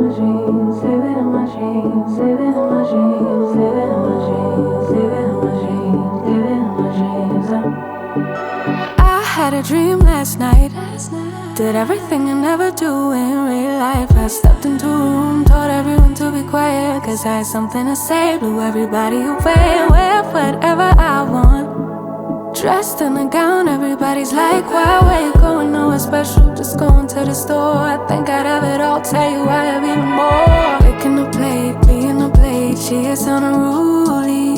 I had a dream last night. Did everything I never do in real life. I stepped into a room, told everyone to be quiet, cause I had something to say. Blew everybody away, wear whatever I want. Dressed in a gown, everybody's like, why, where you going? Nowhere special, just going to the store. I think I'd have it all, tell you I have even more. Picking a plate, being a plate, she is unruly.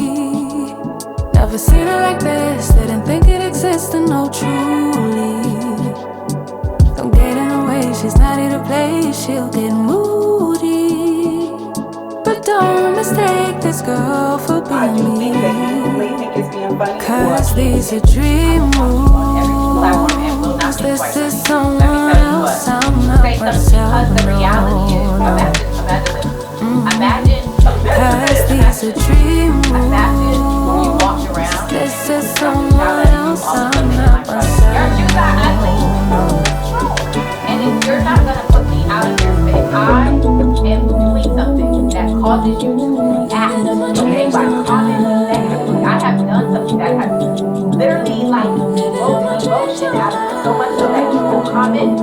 Never seen her like this, didn't think it existed, no truly. Don't get in her way, she's not here to play, she'll get moody. But don't mistake this girl for being me, cause these are dream moves. This is someone else, I'm not myself, cause these are dream moves. This is someone else, I'm not myself. And if you're not gonna put me out of your face, I am doing something that causes you to react. Okay, by commenting negatively, I have done something that has literally like blown my emotion out of you so much so that you will comment.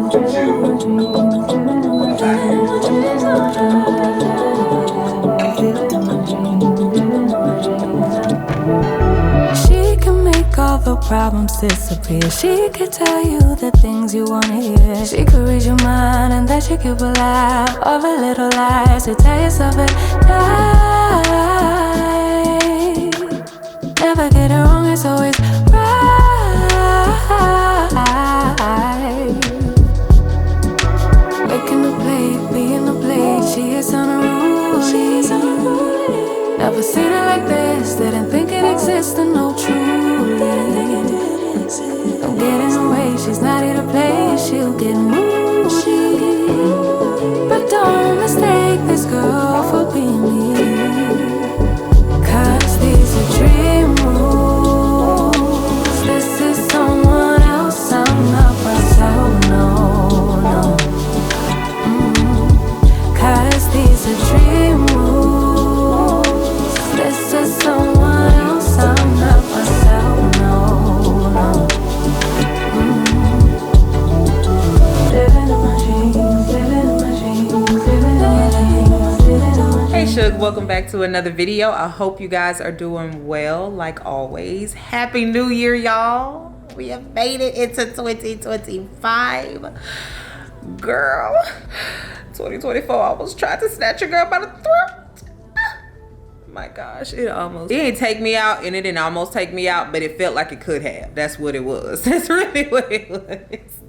She can make all the problems disappear. She could tell you the things you wanna hear. She could read your mind and then she could laugh of a little lies to tell yourself it right. Never get it wrong, it's always right. Making a plate, being a plate, she is unruly. Never seen her like this, didn't think it existed, no truly. Don't get in her way, she's not here to play, she'll get moody. But don't mistake this girl for being me, cause these are dream moves. This is someone else, I'm not myself, no, no. Cause these are dream moves. This is someone else, I'm not myself, no, no. Living in my dreams, living in my dreams, living in my dreams, living in my dreams. Hey Shugg, welcome back to another video. I hope you guys are doing well like always. Happy New Year, y'all. We have made it into 2025. Girl, 2024 almost tried to snatch a girl by the throat. My gosh, it didn't take me out and it didn't almost take me out, but it felt like it could have. That's what it was. That's really what it was.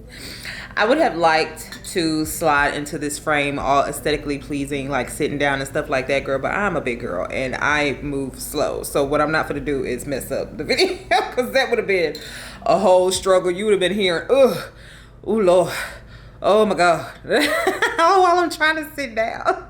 I would have liked to slide into this frame all aesthetically pleasing, like sitting down and stuff like that, girl, but I'm a big girl and I move slow. So what I'm not gonna do is mess up the video, because that would have been a whole struggle. You would have been hearing, ugh, oh Lord, oh my God. Oh, while I'm trying to sit down.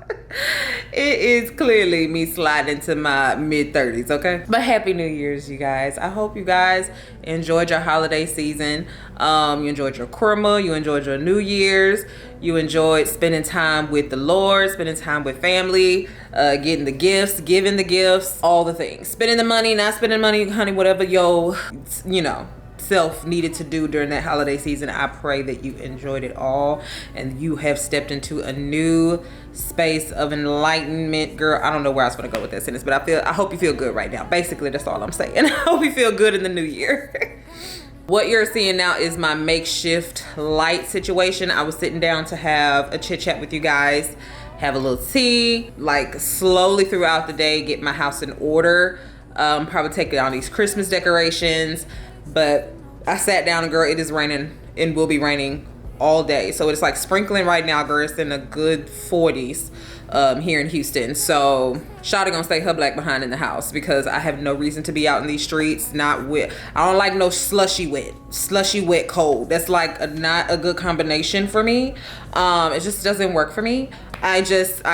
It is clearly me sliding into my mid-30s, okay? But happy New Year's, you guys. I hope you guys enjoyed your holiday season. You enjoyed your Kurma, you enjoyed your New Year's, you enjoyed spending time with the Lord, spending time with family, getting the gifts, giving the gifts, all the things. Spending the money, not spending money, honey, whatever yo, you know, self needed to do during that holiday season. I pray that you enjoyed it all and you have stepped into a new space of enlightenment. Girl, I don't know where I was gonna go with that sentence, but I hope you feel good right now. Basically, that's all I'm saying. I hope you feel good in the new year. What you're seeing now is my makeshift light situation. I was sitting down to have a chit chat with you guys, have a little tea, like slowly throughout the day, get my house in order. Probably take down these Christmas decorations, but I sat down and girl, it is raining and will be raining all day. So it's like sprinkling right now, girl. It's in the good 40s here in Houston. So Shawty gonna stay her black behind in the house because I have no reason to be out in these streets. Not wet. I don't like no slushy wet cold. That's like not a good combination for me. It just doesn't work for me. I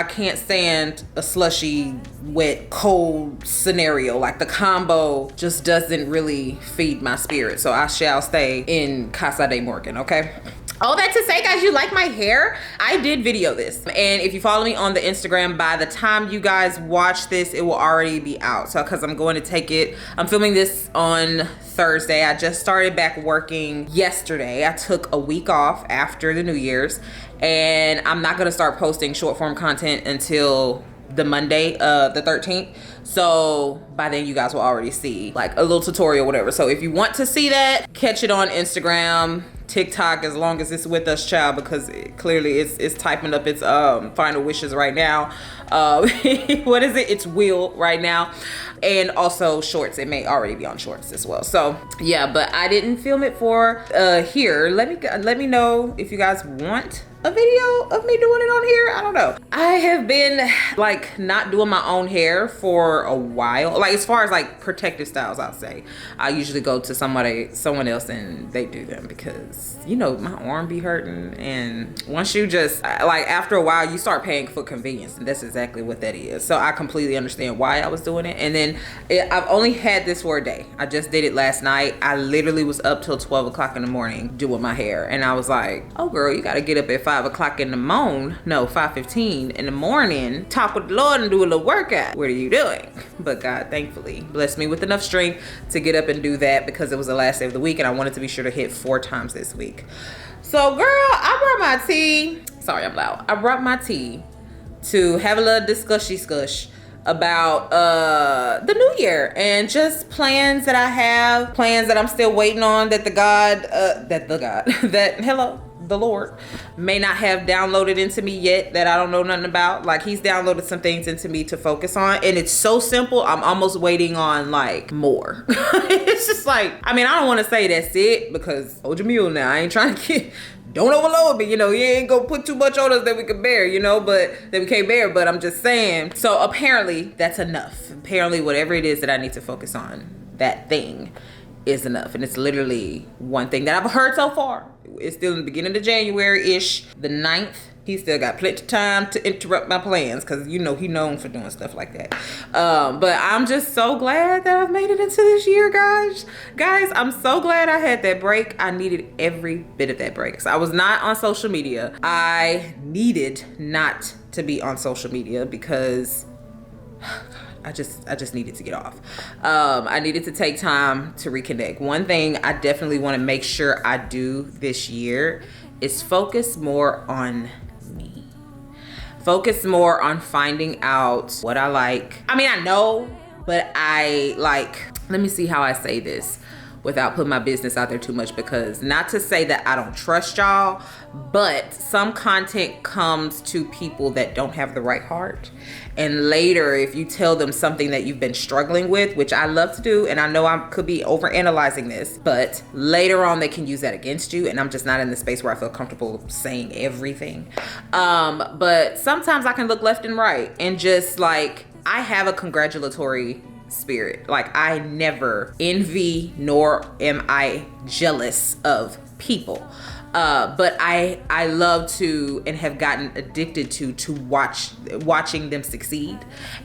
can't stand a slushy, wet, cold scenario. Like the combo just doesn't really feed my spirit. So I shall stay in Casa de Morgan, okay? all that to say, guys, you like my hair? I did video this, and if you follow me on the Instagram, by the time you guys watch this, it will already be out. So because I'm going to take it, I'm filming this on Thursday. I just started back working yesterday. I took a week off after the New Year's, and I'm not going to start posting short form content until the Monday, the 13th. So by then you guys will already see like a little tutorial, whatever. So if you want to see that, catch it on Instagram, TikTok, as long as it's with us, child, because clearly it's typing up its final wishes right now. What is it? It's wheel right now. And also shorts. It may already be on shorts as well. So yeah, but I didn't film it for here. Let me know if you guys want a video of me doing it on here. I don't know. I have been like not doing my own hair for a while. Like as far as like protective styles, I'll say I usually go to someone else and they do them, because you know my arm be hurting, and once you just like after a while you start paying for convenience, and that's exactly what that is. So I completely understand why I was doing it. And then I've only had this for a day. I just did it last night. I literally was up till 12 o'clock in the morning doing my hair, and I was like, oh girl, you gotta get up at 5 o'clock in the morning, no, 5:15 in the morning, talk with the Lord and do a little workout. What are you doing? But God thankfully blessed me with enough strength to get up and do that, because it was the last day of the week and I wanted to be sure to hit 4 times this week. So girl, I brought my tea. Sorry, I'm loud. I brought my tea to have a little discussion about the new year and just plans that I have, plans that I'm still waiting on, that the Lord may not have downloaded into me yet, that I don't know nothing about. Like he's downloaded some things into me to focus on, and it's so simple. I'm almost waiting on like more. It's just like, I mean, I don't want to say that's it, because hold your mule now. I ain't trying to don't overload me, you know, you ain't gonna put too much on us that we can bear, you know, but that we can't bear. But I'm just saying, so apparently that's enough. Apparently whatever it is that I need to focus on, that thing is enough. And it's literally one thing that I've heard so far. It's still in the beginning of January-ish, the 9th. He still got plenty of time to interrupt my plans, because you know he known for doing stuff like that. But I'm just so glad that I've made it into this year, guys. I'm so glad I had that break. I needed every bit of that break. So I was not on social media. I needed not to be on social media because I just needed to get off. I needed to take time to reconnect. One thing I definitely want to make sure I do this year is focus more on me. Focus more on finding out what I like. I mean, I know, but I like, let me see how I say this without putting my business out there too much, because not to say that I don't trust y'all, but some content comes to people that don't have the right heart. And later, if you tell them something that you've been struggling with, which I love to do, and I know I could be overanalyzing this, but later on they can use that against you, and I'm just not in the space where I feel comfortable saying everything. But sometimes I can look left and right and just like, I have a congratulatory spirit. Like I never envy nor am I jealous of people. But I love to and have gotten addicted to watching them succeed.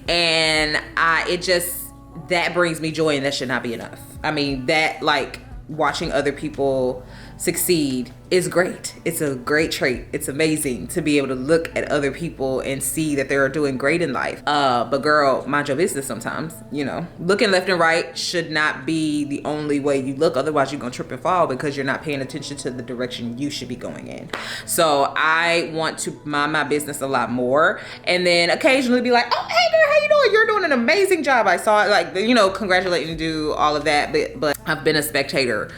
And that brings me joy, and that should not be enough. I mean, that like watching other people succeed is great. It's a great trait. It's amazing to be able to look at other people and see that they're doing great in life. But girl, mind your business sometimes, you know. Looking left and right should not be the only way you look. Otherwise you're gonna trip and fall because you're not paying attention to the direction you should be going in. So I want to mind my business a lot more, and then occasionally be like, oh, hey girl, how you doing? You're doing an amazing job. I saw it, like, you know, congratulate and do all of that. But I've been a spectator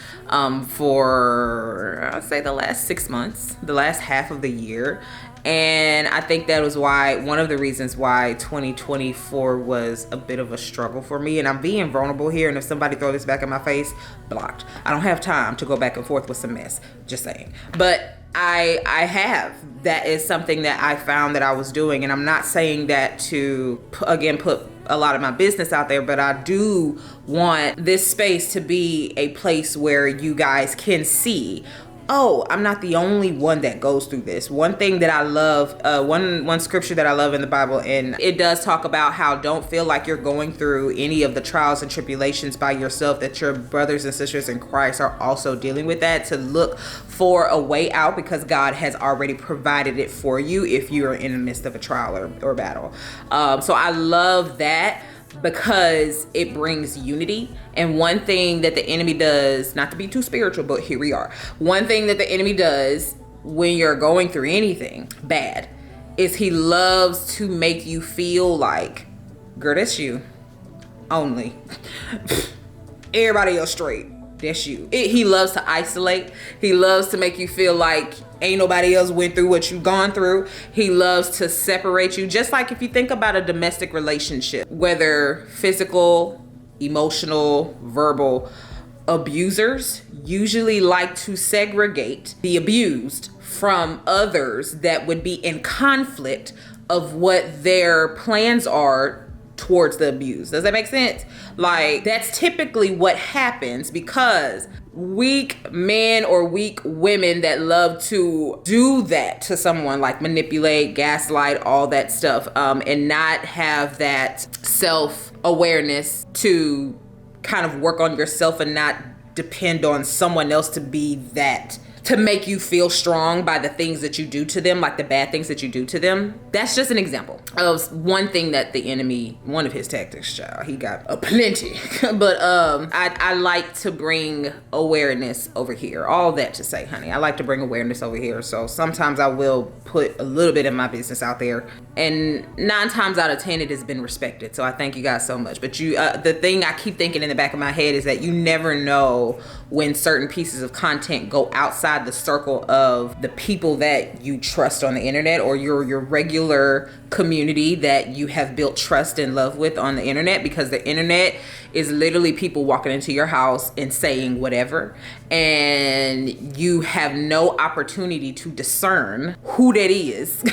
for, I'd say, the last 6 months, the last half of the year. And I think that was one of the reasons why 2024 was a bit of a struggle for me. And I'm being vulnerable here. And if somebody throws this back in my face, blocked. I don't have time to go back and forth with some mess. Just saying. But I have. That is something that I found that I was doing. And I'm not saying that to, again, put a lot of my business out there, but I do want this space to be a place where you guys can see oh, I'm not the only one that goes through this. One thing that I love, one scripture that I love in the Bible, and it does talk about how don't feel like you're going through any of the trials and tribulations by yourself, that your brothers and sisters in Christ are also dealing with that, to look for a way out because God has already provided it for you if you're in the midst of a trial or battle. So I love that, because it brings unity. And one thing that the enemy does, not to be too spiritual, but here we are. One thing that the enemy does when you're going through anything bad is he loves to make you feel like, girl, that's you only. Everybody else straight. That's you. He loves to isolate. He loves to make you feel like ain't nobody else went through what you've gone through. He loves to separate you. Just like if you think about a domestic relationship, whether physical, emotional, verbal, abusers usually like to segregate the abused from others that would be in conflict of what their plans are towards the abuse. Does that make sense? Like, that's typically what happens, because weak men or weak women that love to do that to someone, like manipulate, gaslight, all that stuff, and not have that self-awareness to kind of work on yourself and not depend on someone else to be that, to make you feel strong by the things that you do to them, like the bad things that you do to them. That's just an example of one thing that the enemy, one of his tactics, child, he got a plenty. But I like to bring awareness over here. All that to say, honey, I like to bring awareness over here. So sometimes I will put a little bit of my business out there, and 9 times out of 10 it has been respected. So I thank you guys so much. But you, the thing I keep thinking in the back of my head is that you never know when certain pieces of content go outside the circle of the people that you trust on the internet, or your regular community that you have built trust and love with on the internet, because the internet is literally people walking into your house and saying whatever, and you have no opportunity to discern who that is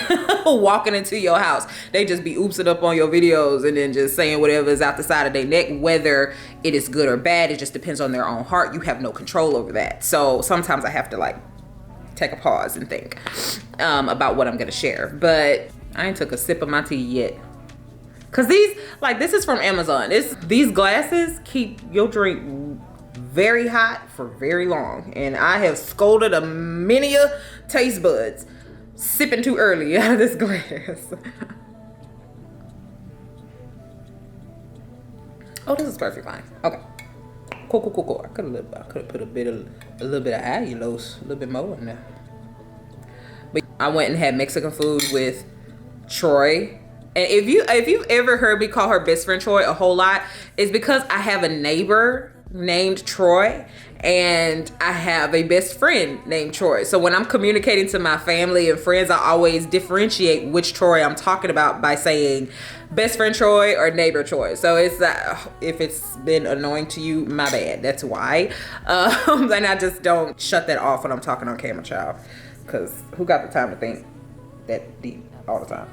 walking into your house. They just be oopsing up on your videos and then just saying whatever is out the side of their neck. Whether it is good or bad, it just depends on their own heart. You have no control over that. So sometimes I have to like take a pause and think about what I'm gonna share. But I ain't took a sip of my tea yet, cause this is from Amazon. These glasses keep your drink very hot for very long, and I have scolded a many a taste buds sipping too early out of this glass. Oh, this is perfect fine. Okay. Cool. I could have put a little bit of allulose, a little bit more in there. But I went and had Mexican food with Troy. And if you've ever heard me call her best friend Troy a whole lot, it's because I have a neighbor named Troy and I have a best friend named Troy. So when I'm communicating to my family and friends, I always differentiate which Troy I'm talking about by saying best friend Troy or neighbor Troy. So it's if it's been annoying to you, my bad. That's why. And I just don't shut that off when I'm talking on camera, child. Because who got the time to think that deep all the time?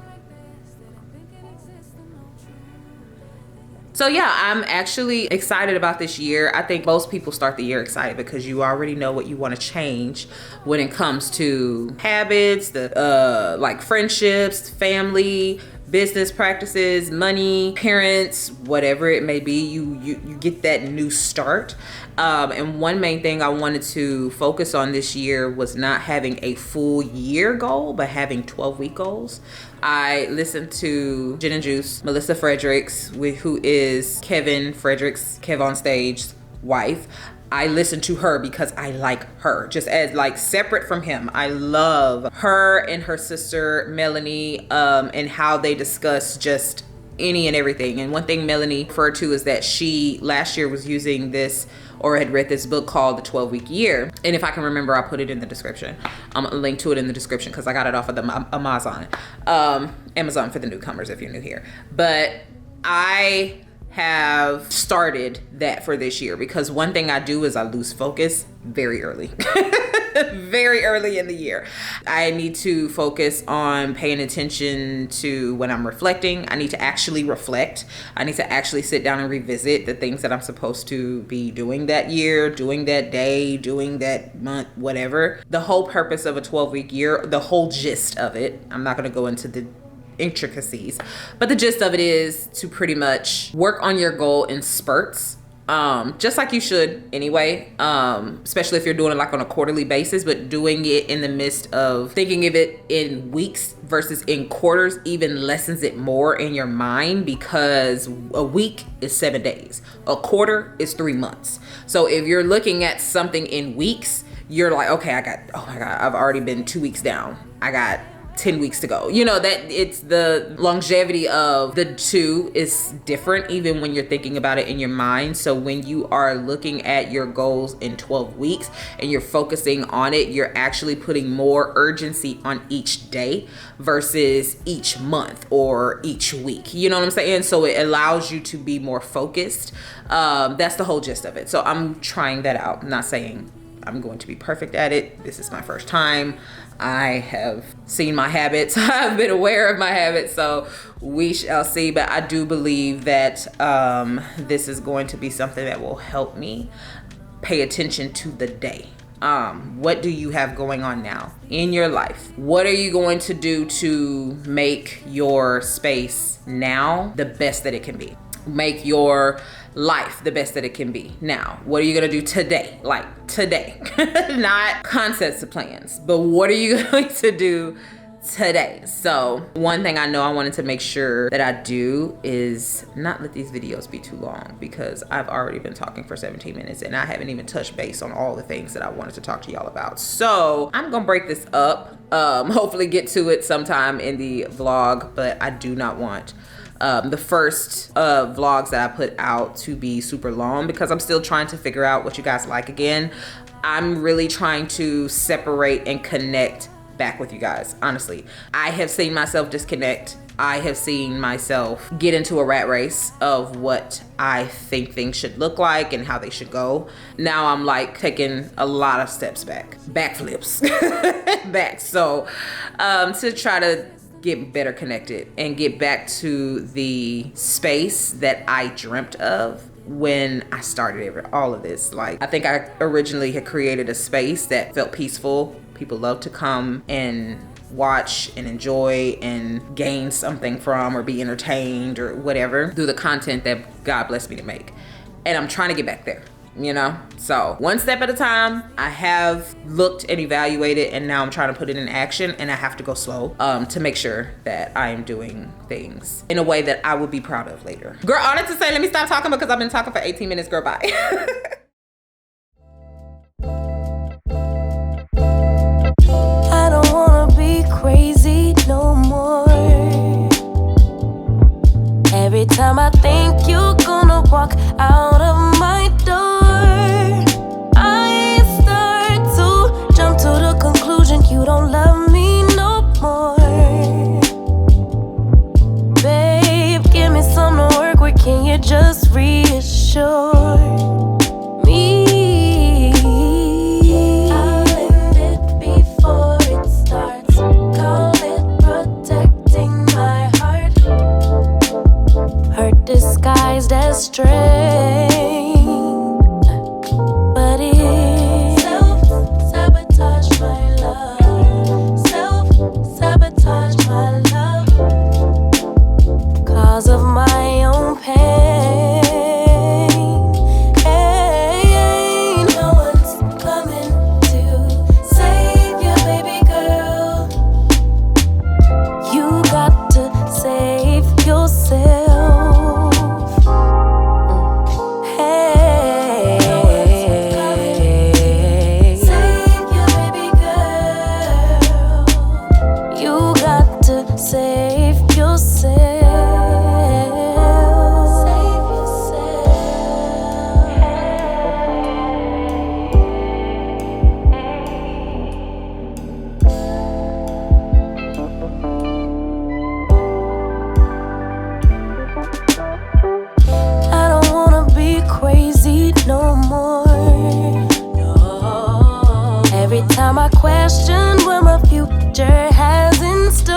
So yeah, I'm actually excited about this year. I think most people start the year excited because you already know what you want to change when it comes to habits, like friendships, family, business practices, money, parents, whatever it may be. You get that new start. And one main thing I wanted to focus on this year was not having a full year goal, but having 12-week goals. I listened to Gin and Juice, Melissa Fredericks, who is Kevin Fredericks, Kev on Stage's wife. I listened to her because I like her, just as like separate from him. I love her and her sister Melanie, and how they discuss just any and everything. And one thing Melanie referred to is that she last year was using this, or had read this book called The 12-Week Year. And if I can remember, I'll put it in the description. I'm gonna link to it in the description because I got it off of the Amazon for the newcomers if you're new here. But I have started that for this year, because one thing I do is I lose focus very early. Very early in the year. I need to focus on paying attention to when I'm reflecting. I need to actually reflect. I need to actually sit down and revisit the things that I'm supposed to be doing that year, doing that day, doing that month, whatever. The whole purpose of a 12-week year, the whole gist of it, I'm not going to go into the intricacies, but the gist of it is to pretty much work on your goal in spurts. Just like you should anyway, especially if you're doing it like on a quarterly basis, but doing it in the midst of thinking of it in weeks versus in quarters even lessens it more in your mind, because a week is 7 days. A quarter is 3 months. So if you're looking at something in weeks, you're like, okay, oh my God, I've already been 2 weeks down. I got 10 weeks to go. You know, that it's the longevity of the two is different even when you're thinking about it in your mind. So when you are looking at your goals in 12 weeks and you're focusing on it, you're actually putting more urgency on each day versus each month or each week. You know what I'm saying? So it allows you to be more focused. That's the whole gist of it. So I'm trying that out. I'm not saying I'm going to be perfect at it. This is my first time. I have seen my habits. I've been aware of my habits, so we shall see. But I do believe that this is going to be something that will help me pay attention to the day. What do you have going on now in your life? What are you going to do to make your space now the best that it can be? Make your life the best that it can be now. What are you gonna do today? Like today, not concepts of plans, but what are you going to do today? So one thing I know I wanted to make sure that I do is not let these videos be too long, because I've already been talking for 17 minutes and I haven't even touched base on all the things that I wanted to talk to y'all about. So I'm gonna break this up, hopefully get to it sometime in the vlog, but I do not want the first vlogs that I put out to be super long, because I'm still trying to figure out what you guys like again. I'm really trying to separate and connect back with you guys. Honestly, I have seen myself disconnect. I have seen myself get into a rat race of what I think things should look like and how they should go. Now I'm like taking a lot of steps back, backflips back. So to try to get better connected and get back to the space that I dreamt of when I started all of this. Like, I think I originally had created a space that felt peaceful. People love to come and watch and enjoy and gain something from, or be entertained or whatever, through the content that God blessed me to make. And I'm trying to get back there, you know? So one step at a time. I have looked and evaluated, and now I'm trying to put it in action, and I have to go slow to make sure that I am doing things in a way that I will be proud of later. Girl, I wanted to say, let me stop talking because I've been talking for 18 minutes, girl, bye. I don't wanna be crazy no more. Every time I think you're gonna walk out of my door, I start to jump to the conclusion you don't love me no more. Babe, give me something to work with, can you just reassure me? I'll end it before it starts. Call it protecting my heart. Hurt disguised as strength, but it's self-sabotage my love. Self-sabotage my love, cause of my own pain. No one's coming to save you, baby girl. You got to save yourself. question what my future has in store.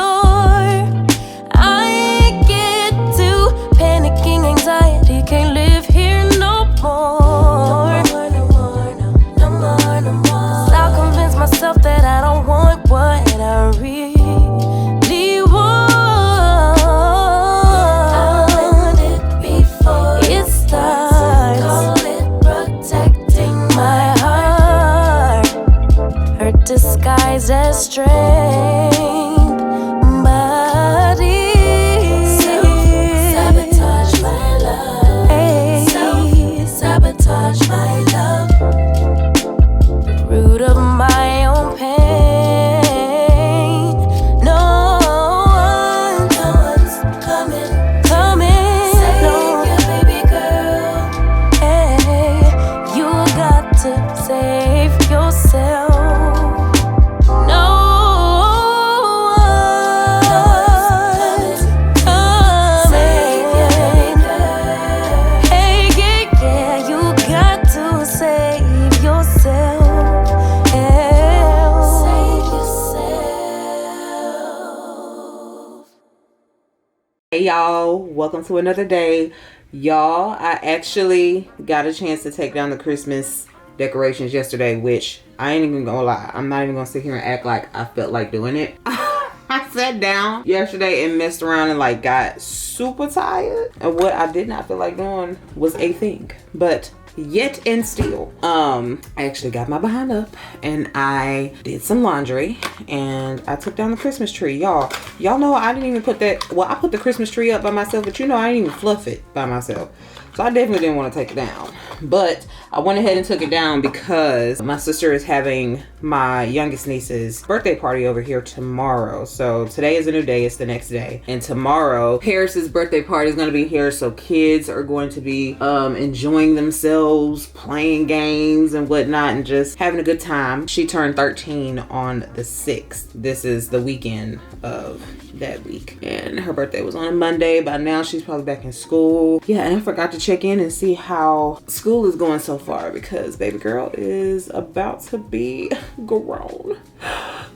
I get to panicking anxiety, can't live here no more. No more, no more, no more. 'Cause I'll convince myself that I don't want what I really want. I'll end it before it starts. Call it protecting my heart. Hurt disguised as strength. Self-sabotage my love. Self-sabotage my love. The root of my own pain. No one's coming. Save your baby girl. Hey, you got to save yourself. No one's coming. Save your baby girl. Hey, yeah, you got to save yourself. Save yourself. Hey y'all, welcome to another day. Y'all, I actually got a chance to take down the Christmas decorations yesterday, which I ain't even gonna lie. I'm not even gonna sit here and act like I felt like doing it. I sat down yesterday and messed around and like got super tired. And what I did not feel like doing was a thing. But yet and still, I actually got my behind up and I did some laundry and I took down the Christmas tree. Y'all know I didn't even put that, well, I put the Christmas tree up by myself, but you know I didn't even fluff it by myself. So I definitely didn't want to take it down. But I went ahead and took it down because my sister is having my youngest niece's birthday party over here tomorrow. So today is a new day, it's the next day. And tomorrow, Paris's birthday party is going to be here. So kids are going to be enjoying themselves, playing games and whatnot, and just having a good time. She turned 13 on the 6th. This is the weekend of that week. And her birthday was on a Monday. By now, she's probably back in school. Yeah, and I forgot to check in and see how school is going so far because baby girl is about to be grown.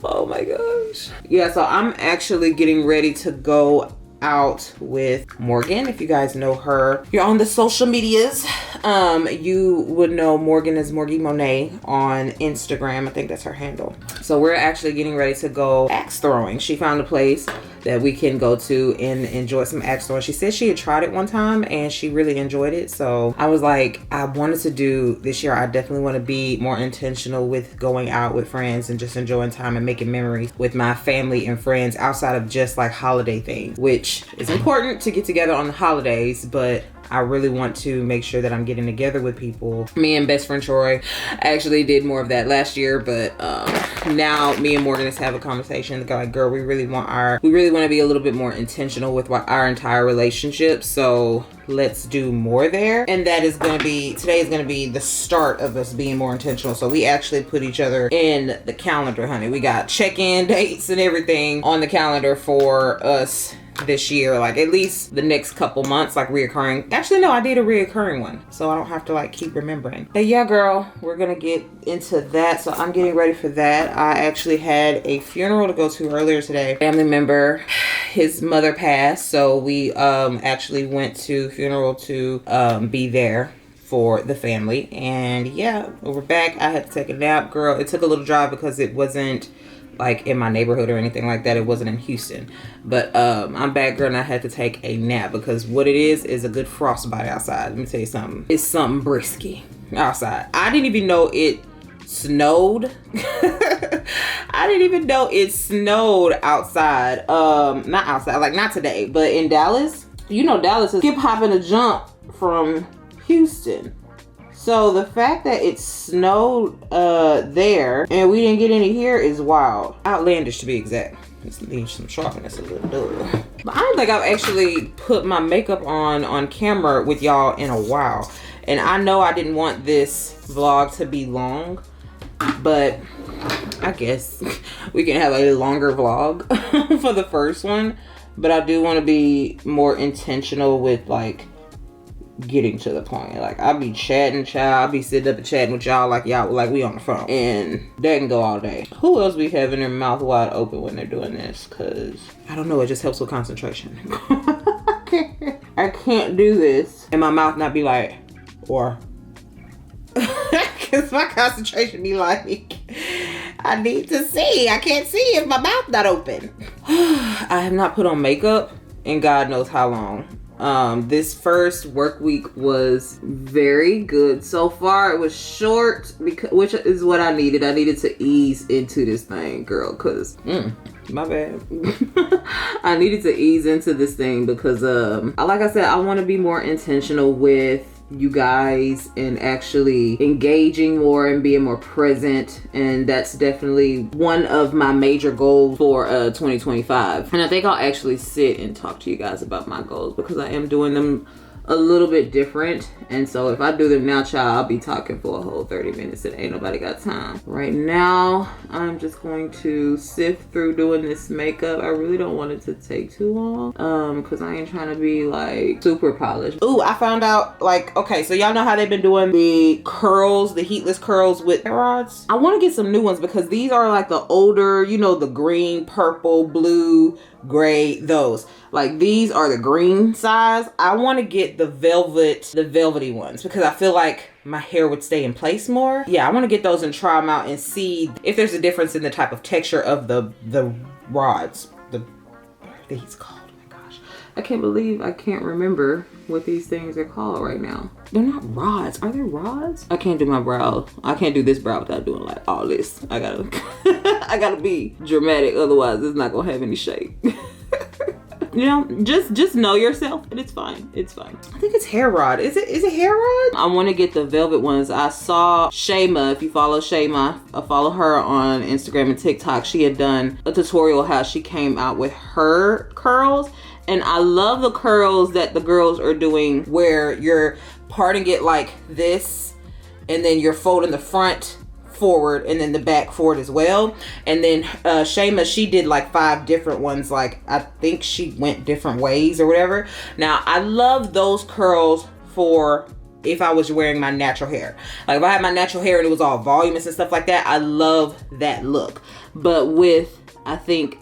Oh my gosh. Yeah, so I'm actually getting ready to go out with Morgan. If you guys know her, you're on the social medias, you would know Morgan as Morgie Monet on Instagram. I think that's her handle. So we're actually getting ready to go axe throwing. She found a place that we can go to and enjoy some axe throwing. She said she had tried it one time and she really enjoyed it. So I was like, I wanted to do this year. I definitely want to be more intentional with going out with friends and just enjoying time and making memories with my family and friends outside of just like holiday things, which is important to get together on the holidays, but I really want to make sure that I'm getting together with people. Me and best friend Troy actually did more of that last year, but now me and Morgan just have a conversation. Like, girl, we really want to be a little bit more intentional with our entire relationship. So let's do more there. And that is going to be, today is going to be the start of us being more intentional. So we actually put each other in the calendar, honey. We got check-in dates and everything on the calendar for us this year, like at least the next couple months, like reoccurring. Actually, no, I did a reoccurring one, so I don't have to like keep remembering. But yeah, girl, we're gonna get into that. So I'm getting ready for that. I actually had a funeral to go to earlier today. Family member, his mother passed, so we actually went to funeral to be there for the family. And yeah, we're back. I had to take a nap, girl. It took a little drive because it wasn't like in my neighborhood or anything like that. It wasn't in Houston, but I'm back, girl, and I had to take a nap because what it is a good frostbite outside. Let me tell you something. It's something brisky outside. I didn't even know it snowed. I didn't even know it snowed outside. Not outside, like not today, but in Dallas. You know, Dallas is skip, hop, and a jump from Houston. So the fact that it snowed there and we didn't get any here is wild. Outlandish, to be exact. This needs some sharpness a little dull. But I don't think I've actually put my makeup on camera with y'all in a while. And I know I didn't want this vlog to be long, but I guess we can have a longer vlog for the first one. But I do want to be more intentional with like getting to the point. Like, I be chatting, child. I be sitting up and chatting with y'all like we on the phone. And that can go all day. Who else be having their mouth wide open when they're doing this? Cause I don't know, it just helps with concentration. I can't do this and my mouth not be like, or cause my concentration be like, I need to see. I can't see if my mouth not open. I have not put on makeup in God knows how long. This first work week was very good so far. It was short, which is what I needed. I needed to ease into this thing, girl, because my bad. I needed to ease into this thing because like I said, I want to be more intentional with you guys and actually engaging more and being more present, and that's definitely one of my major goals for 2025. And I think I'll actually sit and talk to you guys about my goals because I am doing them a little bit different, and so if I do them now, child, I'll be talking for a whole 30 minutes and ain't nobody got time. Right now I'm just going to sift through doing this makeup. I really don't want it to take too long because I ain't trying to be like super polished. Ooh, I found out, like, okay, so y'all know how they've been doing the curls, the heatless curls with hair rods. I want to get some new ones because these are like the older, you know, the green, purple, blue, gray, those. Like, these are the green size. I want to get the velvety ones because I feel like my hair would stay in place more. Yeah, I want to get those and try them out and see if there's a difference in the type of texture of the rods. What are these called? Oh my gosh. I can't believe I can't remember what these things are called right now. They're not rods. Are they rods? I can't do my brow. I can't do this brow without doing like all this. I gotta I gotta be dramatic, otherwise it's not gonna have any shape. You know, just know yourself and it's fine. It's fine. I think it's hair rod. Is it hair rod? I want to get the velvet ones. I saw Shayma, if you follow Shayma, I follow her on Instagram and TikTok. She had done a tutorial how she came out with her curls. And I love the curls that the girls are doing where you're parting it like this and then you're folding the front forward and then the back forward as well. And then Shayma, she did like 5 different ones. Like, I think she went different ways or whatever. Now, I love those curls for if I was wearing my natural hair. Like, if I had my natural hair and it was all voluminous and stuff like that, I love that look. But with, I think,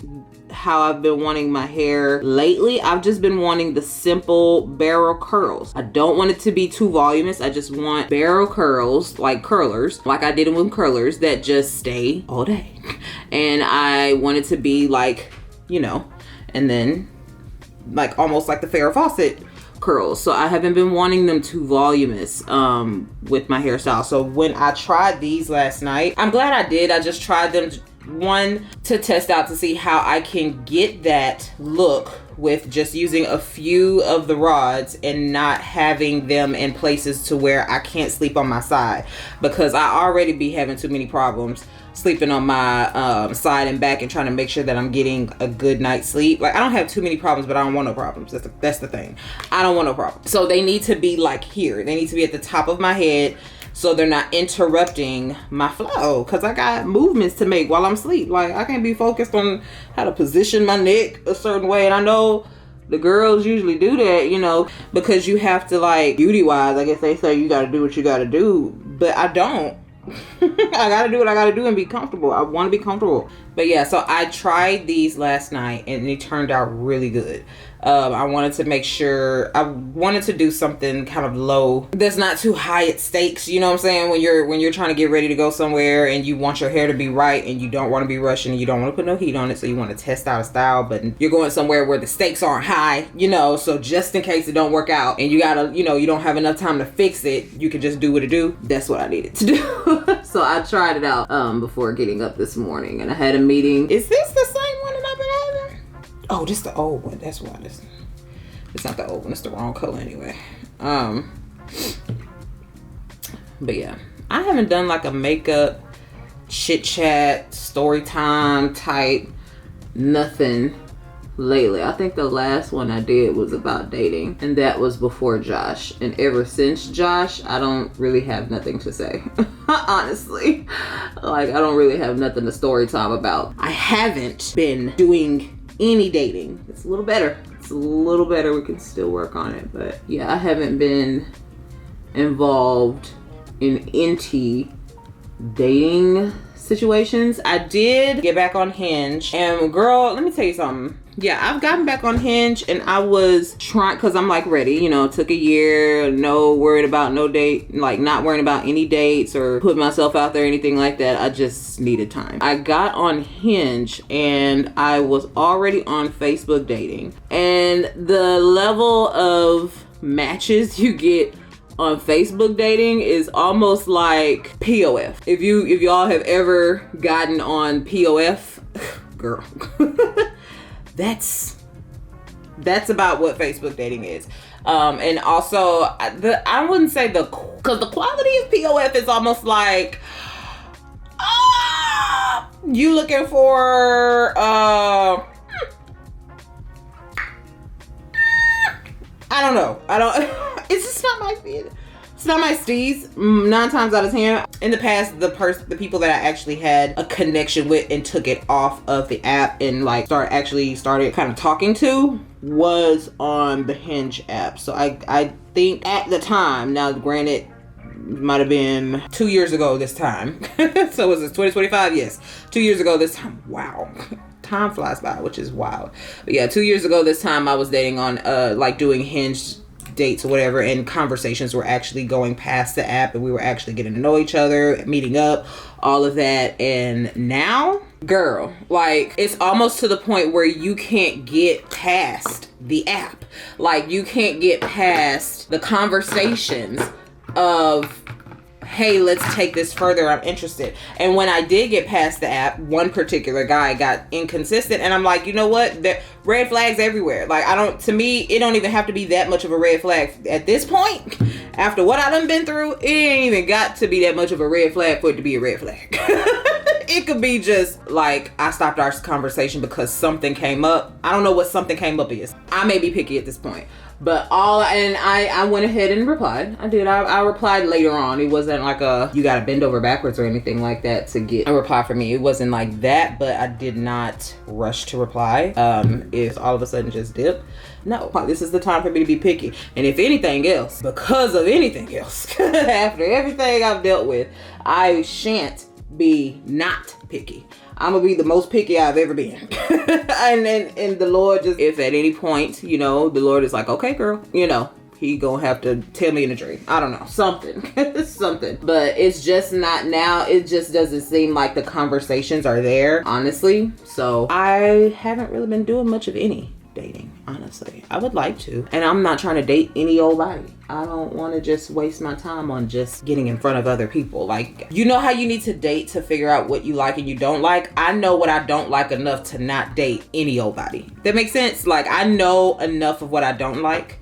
how I've been wanting my hair lately, I've just been wanting the simple barrel curls. I don't want it to be too voluminous. I just want barrel curls, like curlers, like I did them with curlers that just stay all day. And I want it to be like, you know, and then like almost like the Farrah Fawcett curls. So I haven't been wanting them too voluminous with my hairstyle. So when I tried these last night, I'm glad I did. I just tried them, one, to test out to see how I can get that look with just using a few of the rods and not having them in places to where I can't sleep on my side, because I already be having too many problems sleeping on my side and back and trying to make sure that I'm getting a good night's sleep. Like, I don't have too many problems, but I don't want no problems. That's the thing. I don't want no problems. So they need to be like here. They need to be at the top of my head, so they're not interrupting my flow, because I got movements to make while I'm asleep. Like, I can't be focused on how to position my neck a certain way. And I know the girls usually do that, you know, because you have to, like, beauty wise, I guess they say you got to do what you got to do, but I don't. I got to do what I got to do and be comfortable. I want to be comfortable. But yeah, so I tried these last night and they turned out really good. I wanted to make sure, I wanted to do something kind of low that's not too high at stakes, you know what I'm saying, when you're trying to get ready to go somewhere and you want your hair to be right and you don't want to be rushing and you don't want to put no heat on it, so you want to test out a style, but you're going somewhere where the stakes aren't high, you know, so just in case it don't work out and you gotta, you know, you don't have enough time to fix it, you can just do what it do. That's what I needed to do. So I tried it out before getting up this morning, and I had a meeting. Is this the same one that I've been having? Oh, this is the old one. That's why this. It's not the old one. It's the wrong color anyway. But yeah, I haven't done like a makeup chit chat story time type nothing lately. I think the last one I did was about dating, and that was before Josh. And ever since Josh, I don't really have nothing to say. Honestly, like, I don't really have nothing to story time about. I haven't been doing any dating. It's a little better. It's a little better, we can still work on it. But yeah, I haven't been involved in any dating situations. I did get back on Hinge, and girl, let me tell you something. Yeah, I've gotten back on Hinge, and I was trying, because I'm like ready, you know, took a year, no worried about no date, like not worrying about any dates or put myself out there or anything like that. I just needed time. I got on Hinge, and I was already on Facebook dating, and the level of matches you get on Facebook dating is almost like POF. If y'all have ever gotten on POF, girl, that's about what Facebook dating is. And also, I wouldn't say because the quality of POF is almost like, you looking for, I don't know. It's just not my fit. It's not my steez. 9 times out of 10. In the past, the people that I actually had a connection with and took it off of the app and like started kind of talking to was on the Hinge app. So I think at the time, now granted, might have been 2 years ago this time. So was it 2025? Yes. 2 years ago this time. Wow. Time flies by, which is wild. But yeah, 2 years ago this time I was dating on like doing Hinge dates or whatever, and conversations were actually going past the app, and we were actually getting to know each other, meeting up, all of that. And now, girl, like it's almost to the point where you can't get past the app. Like you can't get past the conversations of, hey, let's take this further, I'm interested. And when I did get past the app, one particular guy got inconsistent, and I'm like, you know what, the red flags everywhere. Like to me, it don't even have to be that much of a red flag at this point. After what I done been through, it ain't even got to be that much of a red flag for it to be a red flag. It could be just like, I stopped our conversation because something came up. I don't know what something came up is. I may be picky at this point. But I went ahead and replied. I did. I replied later on. It wasn't like you gotta bend over backwards or anything like that to get a reply from me. It wasn't like that, but I did not rush to reply. If all of a sudden just dip. No, this is the time for me to be picky. And if anything else, because of anything else, after everything I've dealt with, I shan't be not picky. I'm gonna be the most picky I've ever been. and the Lord just, if at any point, you know, the Lord is like, okay, girl, you know, he gonna have to tell me in a dream. I don't know, something. Something. But it's just not now. It just doesn't seem like the conversations are there, honestly. So I haven't really been doing much of any dating, honestly. I would like to. And I'm not trying to date any old body. I don't want to just waste my time on just getting in front of other people. Like, you know how you need to date to figure out what you like and you don't like? I know what I don't like enough to not date any old body. That makes sense? Like, I know enough of what I don't like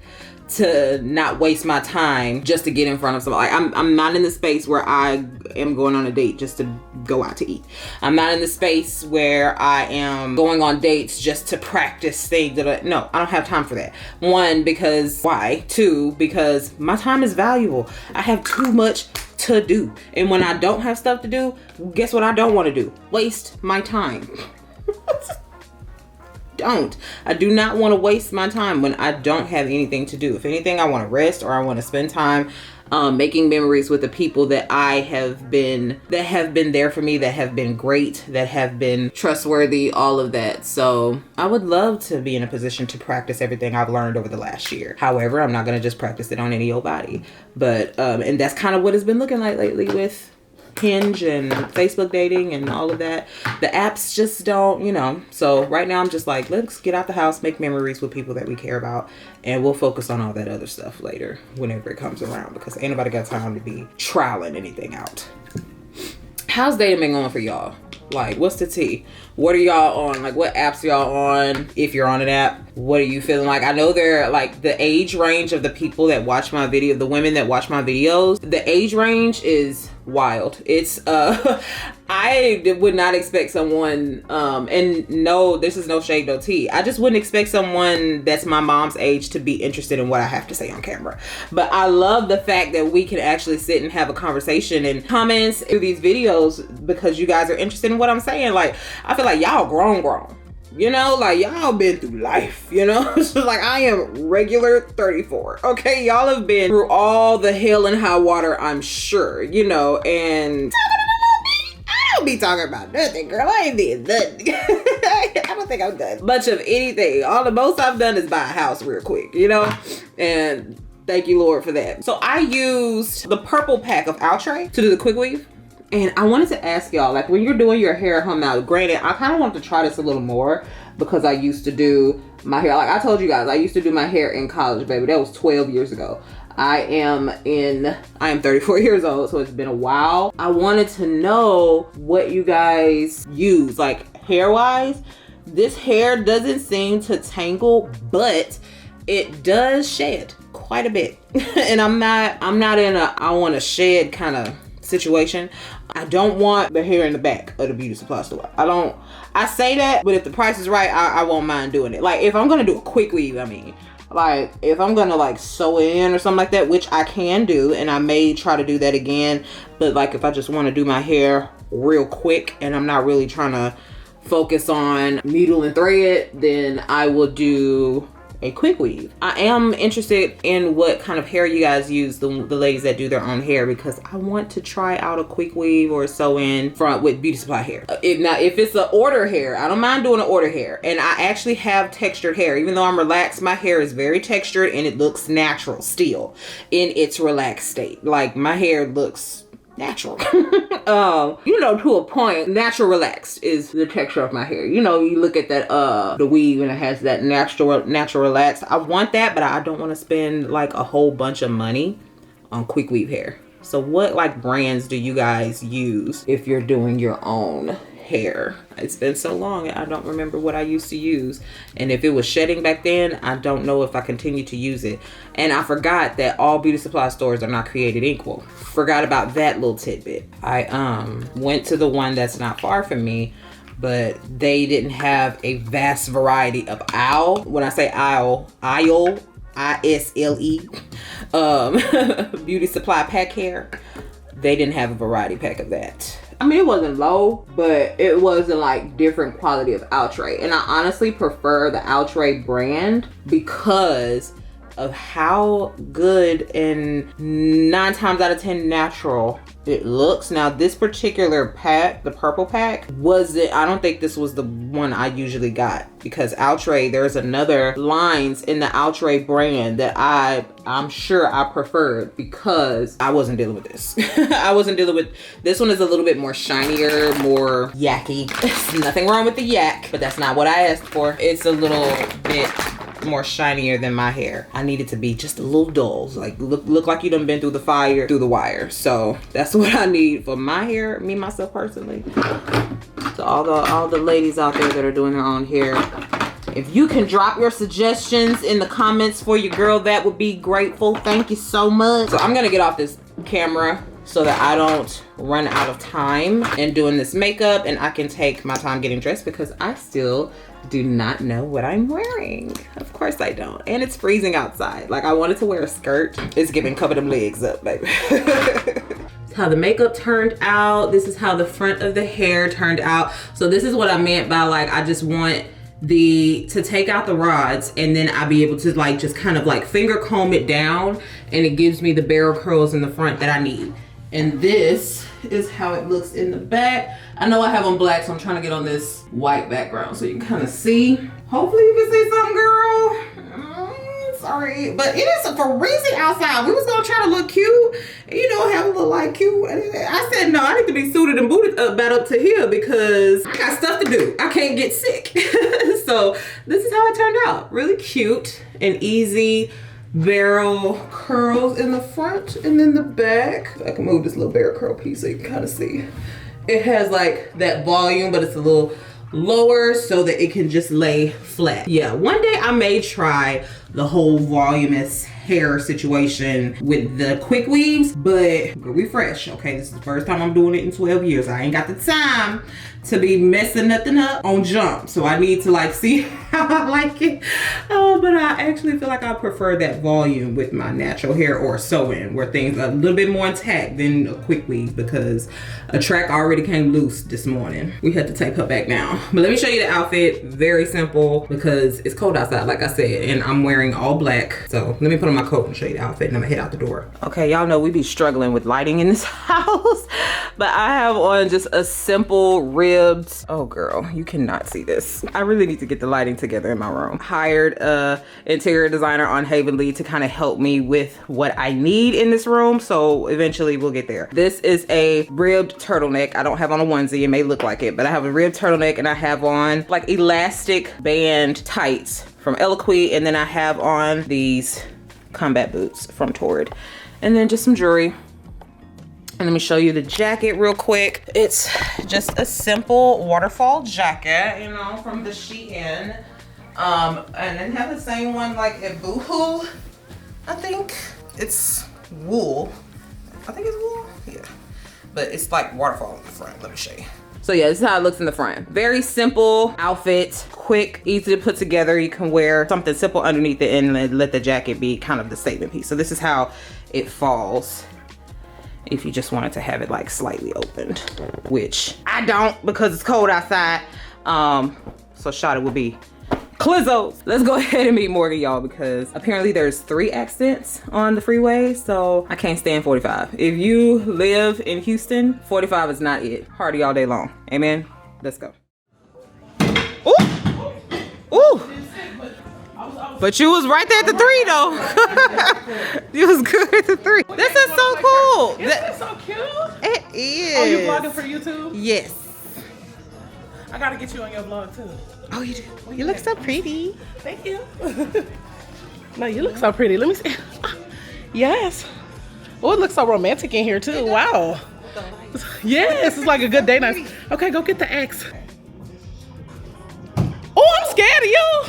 to not waste my time just to get in front of somebody. Like, I'm not in the space where I am going on a date just to go out to eat. I'm not in the space where I am going on dates just to practice things no, I don't have time for that. 1, because why? 2, because my time is valuable. I have too much to do. And when I don't have stuff to do, guess what I don't want to do? Waste my time. I do not want to waste my time when I don't have anything to do. If anything, I want to rest, or I want to spend time making memories with the people that have been there for me, that have been great, that have been trustworthy, all of that. So I would love to be in a position to practice everything I've learned over the last year. However, I'm not going to just practice it on any old body. But and that's kind of what it's been looking like lately with Hinge and Facebook dating and all of that. The apps just don't, you know. So right now I'm just like, let's get out the house, make memories with people that we care about, and we'll focus on all that other stuff later whenever it comes around, because ain't nobody got time to be trialing anything out. How's dating been going for y'all? Like, what's the tea? What are y'all on? Like, what apps are y'all on? If you're on an app, what are you feeling like? I know they're like the age range of the people that watch my video, the women that watch my videos, the age range is wild. It's I would not expect someone and no, this is no shade, no tea, I just wouldn't expect someone that's my mom's age to be interested in what I have to say on camera. But I love the fact that we can actually sit and have a conversation and comments through these videos because you guys are interested in what I'm saying. Like, I feel like y'all grown. You know, like y'all been through life, you know? So like I am regular 34. Okay, y'all have been through all the hell and high water, I'm sure, you know, and I don't be talking about nothing, girl. I ain't did nothing. I don't think I've done much of anything. All the most I've done is buy a house real quick, you know? And thank you, Lord, for that. So I used the purple pack of Outre to do the quick weave. And I wanted to ask y'all, like when you're doing your hair home now, granted, I kind of want to try this a little more because I used to do my hair. Like I told you guys, I used to do my hair in college, baby. That was 12 years ago. I am 34 years old, so it's been a while. I wanted to know what you guys use, like hair-wise. This hair doesn't seem to tangle, but it does shed quite a bit. And I'm not in a I want to shed kind of situation. I don't want the hair in the back of the beauty supply store. I say that, but if the price is right, I won't mind doing it. Like if I'm gonna do a quick weave, I mean, like if I'm gonna like sew it in or something like that, which I can do, and I may try to do that again, but like if I just want to do my hair real quick and I'm not really trying to focus on needle and thread, then I will do a quick weave. I am interested in what kind of hair you guys use, the ladies that do their own hair, because I want to try out a quick weave or a sew-in front with beauty supply hair. If it's an order hair, I don't mind doing an order hair. And I actually have textured hair. Even though I'm relaxed, my hair is very textured and it looks natural still in its relaxed state. Like my hair looks natural. You know, to a point. Natural relaxed is the texture of my hair. You know, you look at that the weave and it has that natural relaxed. I want that, but I don't want to spend like a whole bunch of money on quick weave hair. So what like brands do you guys use if you're doing your own hair? It's been so long, I don't remember what I used to use. And if it was shedding back then, I don't know if I continue to use it. And I forgot that all beauty supply stores are not created equal. Forgot about that little tidbit. I went to the one that's not far from me, but they didn't have a vast variety of aisle. When I say aisle, ISLE, beauty supply pack hair, they didn't have a variety pack of that. I mean, it wasn't low, but it wasn't like different quality of Outre. And I honestly prefer the Outre brand because of how good and 9 times out of 10 natural it looks. Now this particular pack, the purple pack, I don't think this was the one I usually got, because Outre, there's another lines in the Outre brand that I'm sure I preferred because I wasn't dealing with this. I wasn't dealing with, this one is a little bit more shinier, more yacky. There's nothing wrong with the yak, but that's not what I asked for. It's a little bit more shinier than my hair. I need it to be just a little dull, like look like you done been through the fire, through the wire. So that's what I need for my hair, me myself personally. So all the ladies out there that are doing their own hair, if you can drop your suggestions in the comments for your girl, that would be grateful. Thank you so much. So I'm gonna get off this camera so that I don't run out of time in doing this makeup, and I can take my time getting dressed because I still do not know what I'm wearing. Of course I don't. And it's freezing outside. Like I wanted to wear a skirt. It's giving cover them legs up, baby. This is how the makeup turned out. This is how the front of the hair turned out. So this is what I meant by like, I just want to take out the rods, and then I'll be able to like just kind of like finger comb it down, and it gives me the barrel curls in the front that I need. And this is how it looks in the back. I know I have on black, so I'm trying to get on this white background so you can kind of see. Hopefully you can see something, girl. Sorry, but it is freezing outside. We was gonna try to look cute, you know, have a little like cute. I said, no, I need to be suited and booted up to here because I got stuff to do. I can't get sick. So this is how it turned out. Really cute and easy. Barrel curls in the front and then the back. I can move this little barrel curl piece so you can kind of see. It has like that volume, but it's a little lower so that it can just lay flat. Yeah, one day I may try the whole voluminous hair situation with the quick weaves, but we fresh. Okay, this is the first time I'm doing it in 12 years. I ain't got the time to be messing nothing up on jump, so I need to like see how I like it. Oh, but I actually feel like I prefer that volume with my natural hair or sew-in, where things are a little bit more intact than a quick weave, because a track already came loose this morning. We had to take her back now. But let me show you the outfit. Very simple because it's cold outside, like I said, and I'm wearing all black. So let me put on my coat and show you the outfit, and I'm gonna head out the door. Okay, y'all know we be struggling with lighting in this house, but I have on just a simple ribbed, oh girl, you cannot see this. I really need to get the lighting together in my room. Hired a interior designer on Havenly to kind of help me with what I need in this room, so eventually we'll get there. This is a ribbed turtleneck. I don't have on a onesie, it may look like it, but I have a ribbed turtleneck, and I have on like elastic band tights from Eloquii, and then I have on these combat boots from Torrid, and then just some jewelry. And let me show you the jacket real quick. It's just a simple waterfall jacket, you know, from the Shein. And then have the same one like at Boohoo, I think. It's wool. I think it's wool, yeah. But it's like waterfall in the front, let me show you. So yeah, this is how it looks in the front. Very simple outfit, quick, easy to put together. You can wear something simple underneath it and let the jacket be kind of the statement piece. So this is how it falls if you just wanted to have it like slightly opened, which I don't because it's cold outside. So shot it will be Clizzos. Let's go ahead and meet Morgan, y'all, because apparently there's 3 accidents on the freeway, so I can't stand 45. If you live in Houston, 45 is not it. Party all day long. Amen. Let's go. Ooh. Ooh. But you was right there at the 3 though. You was good at the 3. This is so cool. Isn't it so cute? It is. Oh, you vlogging for YouTube? Yes. I gotta get you on your vlog too. Oh, you do? You look so pretty. Thank you. No, you look so pretty. Let me see. Yes. Oh, it looks so romantic in here too. Wow. Yes, it's like a good day night. Okay, go get the axe. Oh, I'm scared of you.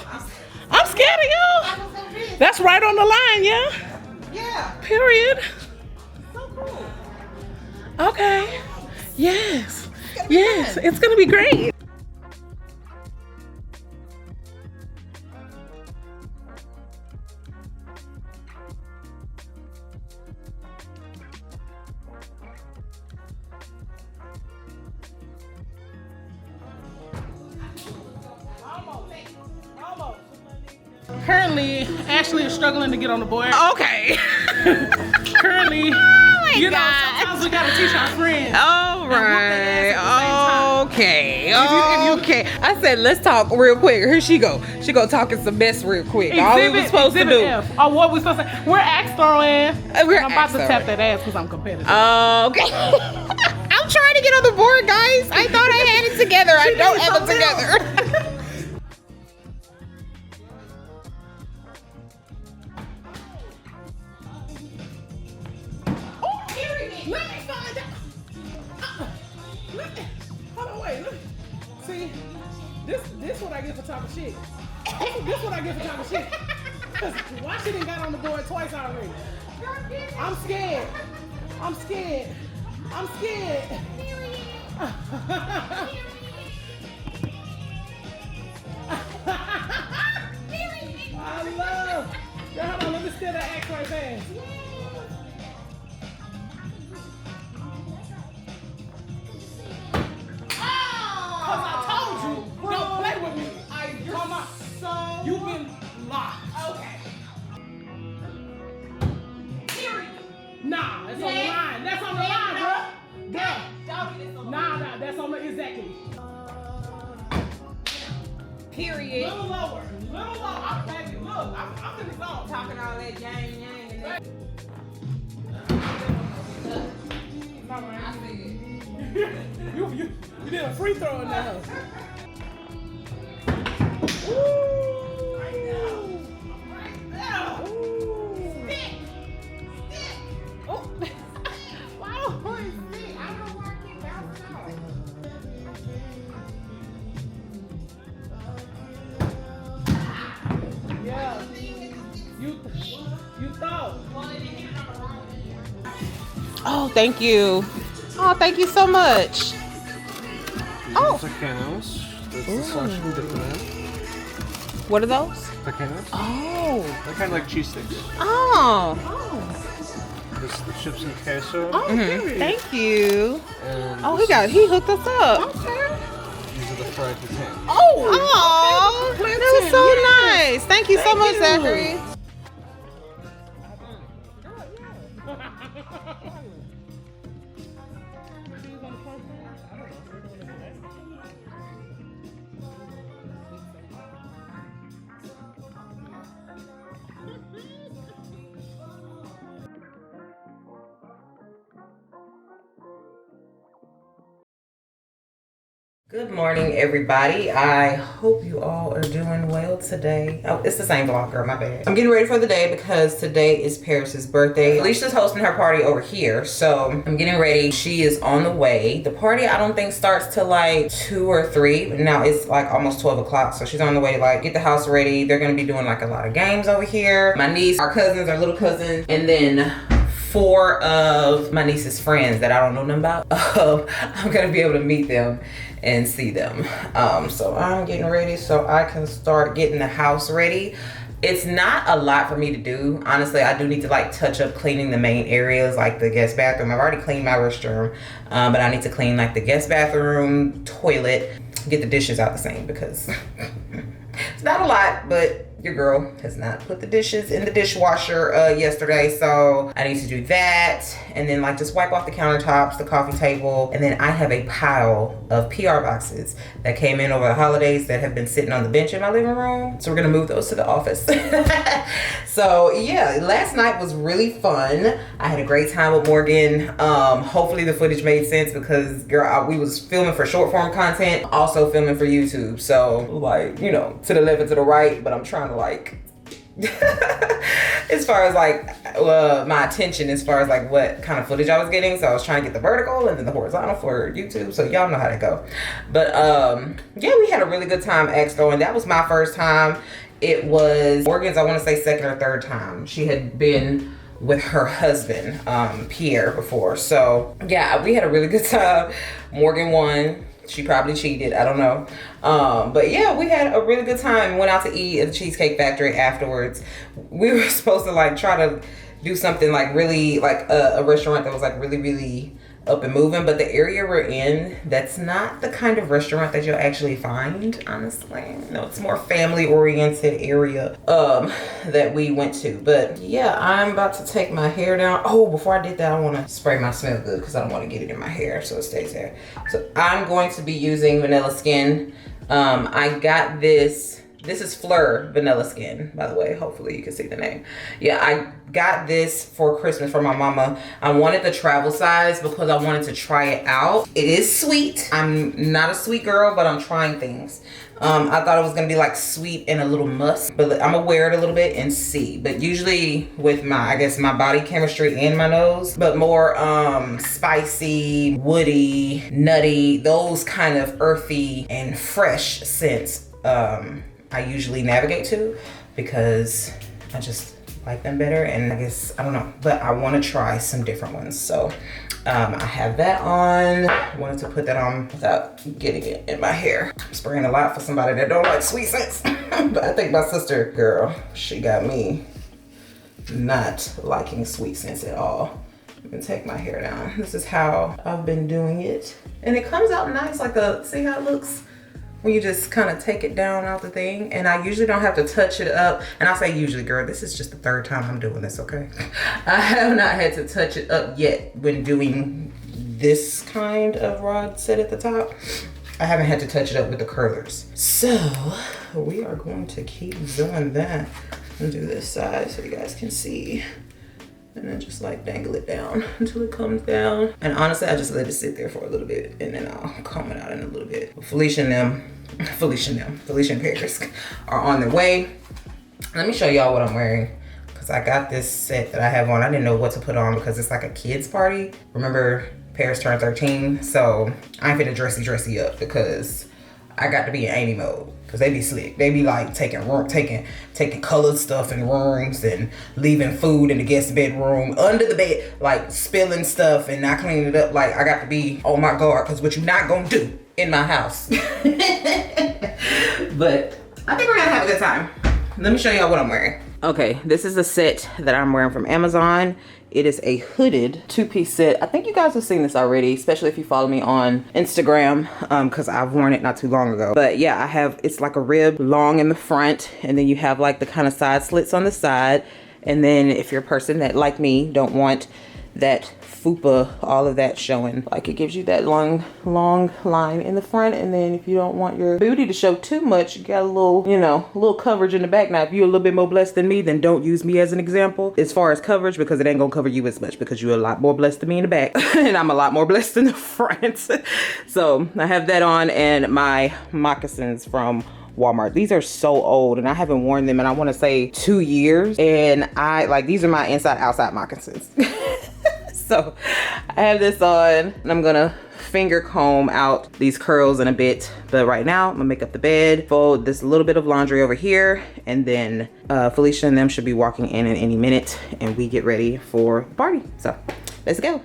I'm scared of you. That's right on the line, yeah? Yeah. Period. So cool. Okay. Yes. Yes, it's gonna be great. Currently, Ashley is struggling to get on the board. Okay. Currently, you know, sometimes we gotta teach our friends. All right. Okay. Okay. If I said, let's talk real quick. Here she go. She go talking some mess real quick. All we was supposed to do. F. Oh, what we supposed to say? We're axe throwing. I'm about to axe tap that ass because I'm competitive. Okay. I'm trying to get on the board, guys. I thought I had it together. I don't have it together. Let me find out. Hold on, wait. Look. See, this what I get for talking shit. This what I get for talking shit. Cause Washington got on the board twice already. I'm scared. I'm scared. I'm scared. I love. Girl, hold on. Let me steal that axe right there. Cause I told you, don't play with me. Come on. So you've been locked. Okay. Period. Nah, that's on the line. That's on the line, bro. Nah, that's on the exactly. Period. Little lower. I'm baby. Look, I'm in the zone. Talking all that yang and that. All right. I see it. You did a free throw in that house. Ooh. Right there. Ooh. Stick. Oh. Wow. Stick. I don't know why I keep bouncing off. Yeah. You thought. Oh, thank you. Oh, thank you so much. Oh. Tacanos. That's the sauce you can dip them in. What are those? Tacanos. Oh. They're kind of like cheese sticks. Oh. This is the chips and queso. Oh, period. Thank you. And Oh, this he hooked us up. Okay. these are the fried plantains. Oh, Okay. that was so Yes. nice. Thank you so Thank much, you. Zachary. Good morning, everybody. I hope you all are doing well today. Oh, it's the same vlog, girl, my bad. I'm getting ready for the day because today is Paris's birthday. Alicia's hosting her party over here, so I'm getting ready. She is on the way. The party, I don't think starts till like 2 or 3. Now it's like almost 12 o'clock, so she's on the way to like get the house ready. They're gonna be doing like a lot of games over here. My niece, our cousins, our little cousins, and then 4 of my niece's friends that I don't know nothing about. I'm gonna be able to meet them and see them. So I'm getting ready so I can start getting the house ready. It's not a lot for me to do. Honestly, I do need to like touch up cleaning the main areas like the guest bathroom. I've already cleaned my restroom, but I need to clean like the guest bathroom, toilet, get the dishes out the sink because it's not a lot, but your girl has not put the dishes in the dishwasher yesterday, so I need to do that, and then like just wipe off the countertops, the coffee table, and then I have a pile of PR boxes that came in over the holidays that have been sitting on the bench in my living room, so we're gonna move those to the office. So yeah, last night was really fun. I had a great time with Morgan. Hopefully the footage made sense because girl, we was filming for short form content, also filming for YouTube, so like, you know, to the left and to the right, but I'm trying to like as far as like my attention as far as like what kind of footage I was getting, so I was trying to get the vertical and then the horizontal for YouTube, so y'all know how to go. But yeah, we had a really good time expo, and that was my first time. It was Morgan's, I want to say, second or third time. She had been with her husband Pierre before, so yeah, we had a really good time. Morgan won. She probably cheated, I don't know. But yeah, we had a really good time. Went out to eat at the Cheesecake Factory afterwards. We were supposed to like try to do something like really like a restaurant that was like really up and moving, but the area we're in, that's not the kind of restaurant that you'll actually find, honestly. No, it's more family oriented area that we went to. But yeah, I'm about to take my hair down. Oh, before I did that, I want to spray my Smell Good because I don't want to get it in my hair so it stays there. So I'm going to be using Vanilla Skin. I got this is Fleur Vanilla Skin, by the way. Hopefully you can see the name. Yeah, I got this for Christmas for my mama. I wanted the travel size because I wanted to try it out. It is sweet. I'm not a sweet girl, but I'm trying things. I thought it was gonna be like sweet and a little musk, but I'm gonna wear it a little bit and see. But usually with my, I guess my body chemistry and my nose, but more spicy, woody, nutty, those kind of earthy and fresh scents I usually navigate to because I just like them better, and I guess, I don't know, but I want to try some different ones. So I have that on. I wanted to put that on without getting it in my hair. I'm spraying a lot for somebody that don't like sweet scents. But I think my sister, girl, she got me not liking sweet scents at all. I'm gonna take my hair down. This is how I've been doing it. And it comes out nice, like a, see how it looks? When you just kind of take it down out the thing. And I usually don't have to touch it up. And I say usually, girl, this is just the 3rd time I'm doing this, okay? I have not had to touch it up yet when doing this kind of rod set at the top. I haven't had to touch it up with the curlers. So we are going to keep doing that. And do this side so you guys can see. And then just like dangle it down until it comes down. And honestly, I just let it sit there for a little bit and then I'll comb it out in a little bit. Felicia and Paris are on their way. Let me show y'all what I'm wearing because I got this set that I have on. I didn't know what to put on because it's like a kid's party. Remember, Paris turned 13, so I'm finna dressy up because I got to be in Amy mode. Cause they be slick. They be like taking colored stuff in rooms and leaving food in the guest bedroom, under the bed, like spilling stuff and not cleaning it up. Like I got to be on my guard, cause what you not gonna do in my house. But I think we're gonna have a good time. Let me show y'all what I'm wearing. Okay, this is a set that I'm wearing from Amazon. It is a hooded 2-piece set. I think you guys have seen this already, especially if you follow me on Instagram, because I've worn it not too long ago. But yeah, it's like a rib long in the front, and then you have like the kind of side slits on the side. And then if you're a person that, like me, don't want that fupa, all of that showing, like it gives you that long line in the front. And then if you don't want your booty to show too much, you got a little, you know, a little coverage in the back. Now if you're a little bit more blessed than me, then don't use me as an example as far as coverage, because it ain't gonna cover you as much, because you're a lot more blessed than me in the back and I'm a lot more blessed in the front. So I have that on, and my moccasins from Walmart. These are so old, and I haven't worn them in, I want to say 2 years, and these are my inside outside moccasins. So I have this on, and I'm gonna finger comb out these curls in a bit. But right now, I'm gonna make up the bed, fold this little bit of laundry over here, and then Felicia and them should be walking in any minute, and we get ready for the party. So let's go.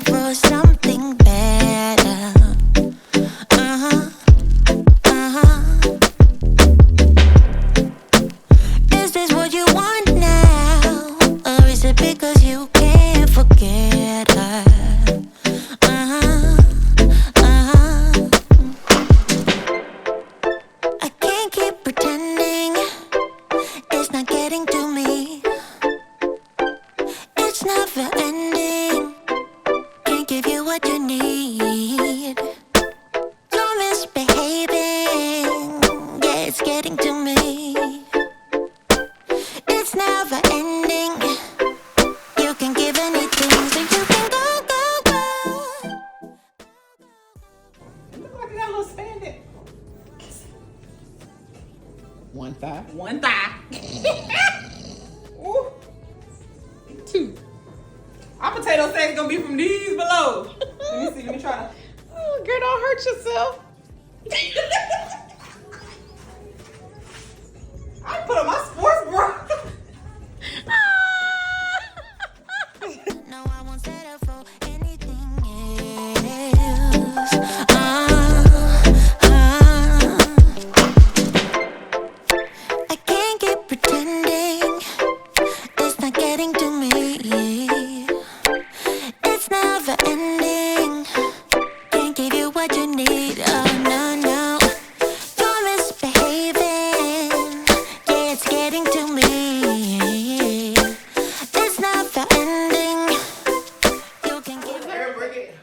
For something better. Is this what you want now? Or is it because you can't forget her? I can't keep pretending it's not getting to me. It's never ending. Give you what you need. You're misbehaving. Yeah, it's getting to me. It's never ending. You can give anything, so you can go. It looks like you got a little spandex. One thigh. One thigh. Ooh. Two. Our potato sack gonna be from these below. Let me try to. Oh, girl, don't hurt yourself. I put on my sports bra. No, I won't settle for anything else. I can't keep pretending it's not getting to me. It's never ending. Can't give you what you need. Oh no, no. You're misbehaving. Yeah, it's getting to me. It's never ending. You can give it.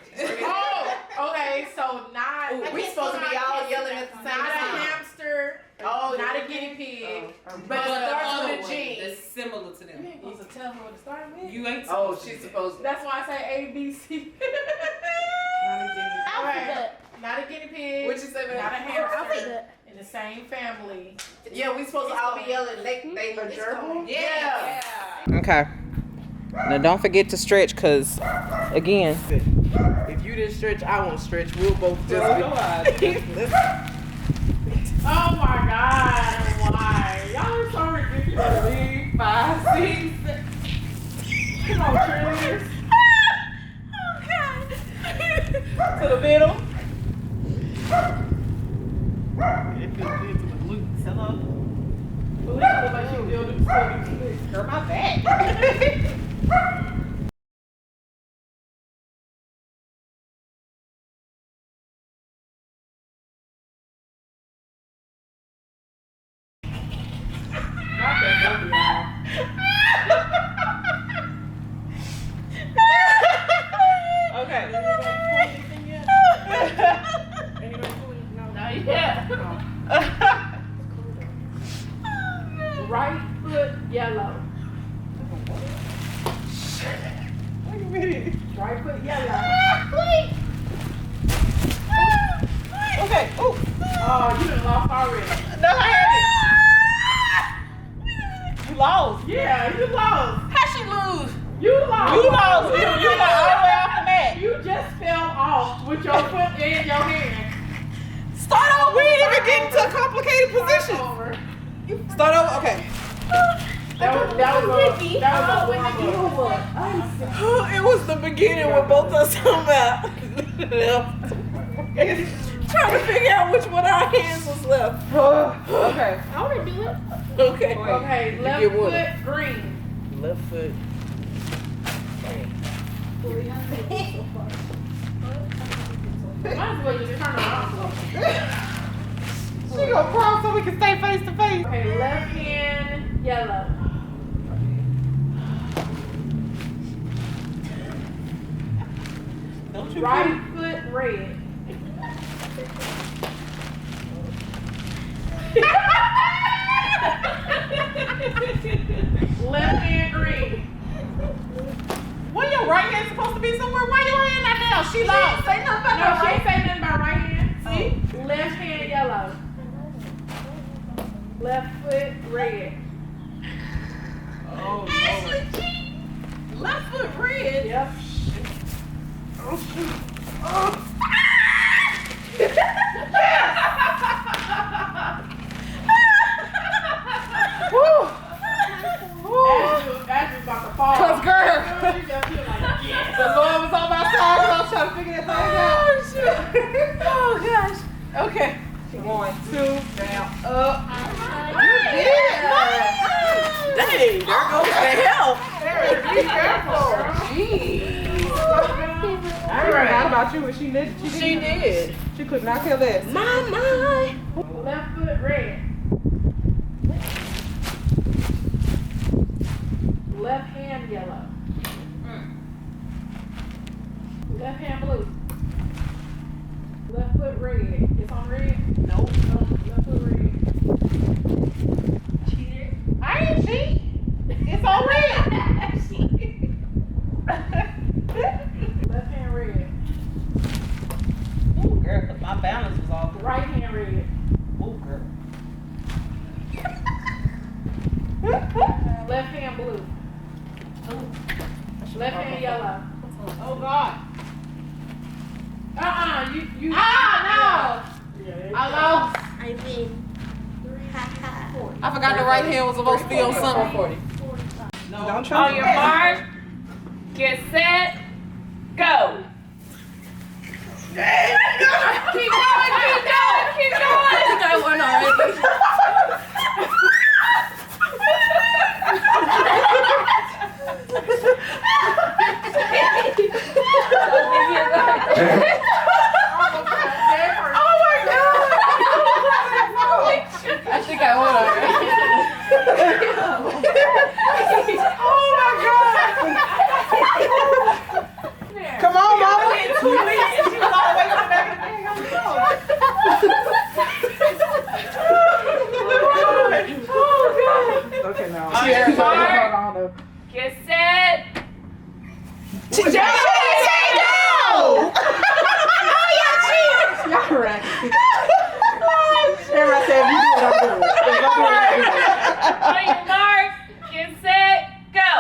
Oh, okay, so not. We supposed to be all yelling at the same Not a time. hamster. Oh, not a guinea pig. But But the the other other one G. That's similar to them. You ain't supposed to tell her what to start with. You ain't Oh, supposed she's to. supposed to. That's why I say A, B, C. Alright, not a guinea pig. What you say, man? Not a hamster. In the same family. Yeah, we supposed to all be yelling. They a gerbil. Yeah. Okay. Now don't forget to stretch, cause again. If you didn't stretch, I won't stretch. We'll both just Oh my God, why? Y'all are so ridiculous. 5, 6. Come on, cheerleaders. Oh God. To the middle. It feels good to the glutes. Hello. Ooh, that look like she feel the hurt my back. Okay. Not yet. Right foot yellow. Wait a minute. Right foot yellow. Okay. Oh, you done lost already. No, I haven't. You lost. Yeah, you lost. How she lose? You lost. You lost. You got all the way off the mat. You just fell off with your foot in your hand. Start over. We didn't even get into a complicated position. Over. Start over. Okay. That was It was the beginning with both of us talking about trying to figure out which one of our hands was left. Okay. I want to do it. Okay. Okay, left get one. foot green. Left foot. Might as well just turn around. She gonna crawl so we can stay face to face. Okay, left hand yellow. Don't you Right foot red. Left hand green. When your right hand's supposed to be somewhere, why your hand not down? She lost. Say nothing about No, she ain't say nothing about right hand. See? Left hand yellow. Left foot red. Oh, Lord. Left foot red. Yep. Oh, shoot. Ashley's about to fall. Cause girl, You just feel like, yes. the Lord was on my side and I was trying to figure that thing out. Oh, gosh. Okay. One, two, down, up. You did it. Dang, there goes the help. Be careful. Jeez. I forgot about you, but she did. She could not kill this. My. Left foot red. Left hand yellow. Left hand blue. Left foot red. It's on red? Nope. Left foot red. Cheated. I ain't cheat. It's on red. Left hand red. Ooh, girl, 'cause my balance was off. Right hand red. Ooh, girl. Left hand blue. Left hand yellow. Oh, God. You. Ah, Yeah, there you no. I go. lost. I mean, I forgot the right hand was supposed to be on something. No, don't try. On your mark, get set, go. Keep going. I think I won already. I think I won already. Come on, mama. Okay, now. Get set. Y'all right. Everybody said, you do what I'm doing. On your mark, get set, go.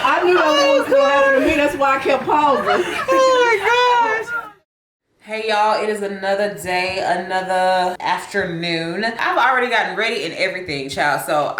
I knew that was going to happen to me. That's why I kept pausing. Oh my gosh. Hey y'all, it is another day, another afternoon. I've already gotten ready and everything, child. So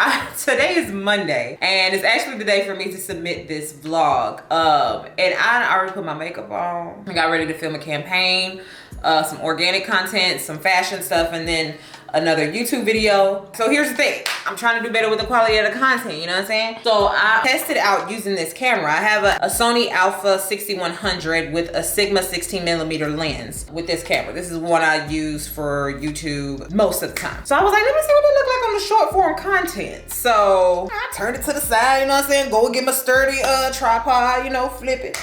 today is Monday and it's actually the day for me to submit this vlog. And I already put my makeup on. I got ready to film a campaign, some organic content, some fashion stuff, and then another YouTube video. So here's the thing. I'm trying to do better with the quality of the content, you know what I'm saying? So I tested out using this camera. I have a Sony Alpha 6100 with a Sigma 16mm lens with this camera. This is what I use for YouTube most of the time. So I was like, let me see what it look like on the short form content. So I turned it to the side, you know what I'm saying? Go get my sturdy tripod, you know, flip it.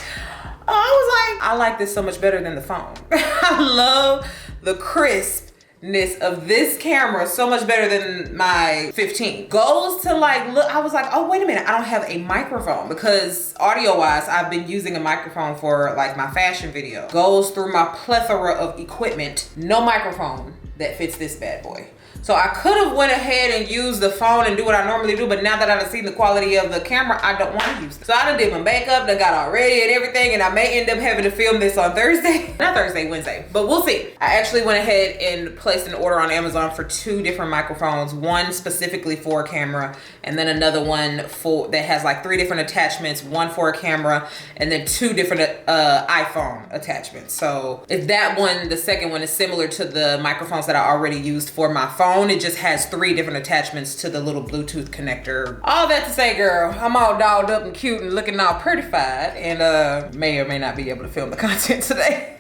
I was like, I like this so much better than the phone. I love the crisp of this camera so much better than my 15. Goals to like look, I was like, oh wait a minute, I don't have a microphone, because audio wise I've been using a microphone for like my fashion video. Goes through my plethora of equipment, no microphone that fits this bad boy. So I could have went ahead and used the phone and do what I normally do, but now that I've seen the quality of the camera, I don't want to use it. So I done did my makeup, done got all ready and everything, and I may end up having to film this on Thursday. Not Thursday, Wednesday, but we'll see. I actually went ahead and placed an order on Amazon for 2 different microphones, one specifically for a camera, and then another one for that has like 3 different attachments, one for a camera, and then 2 different iPhone attachments. So if that one, the second one, is similar to the microphones that I already used for my phone, it just has 3 different attachments to the little Bluetooth connector. All that to say, girl, I'm all dolled up and cute and looking all prettified, and may or may not be able to film the content today.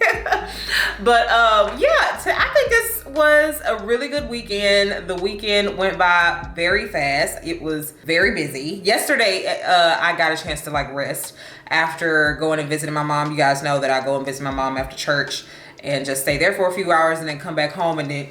But yeah, I think this was a really good weekend. The weekend went by very fast. It was very busy. Yesterday, I got a chance to like rest after going and visiting my mom. You guys know that I go and visit my mom after church and just stay there for a few hours and then come back home, and then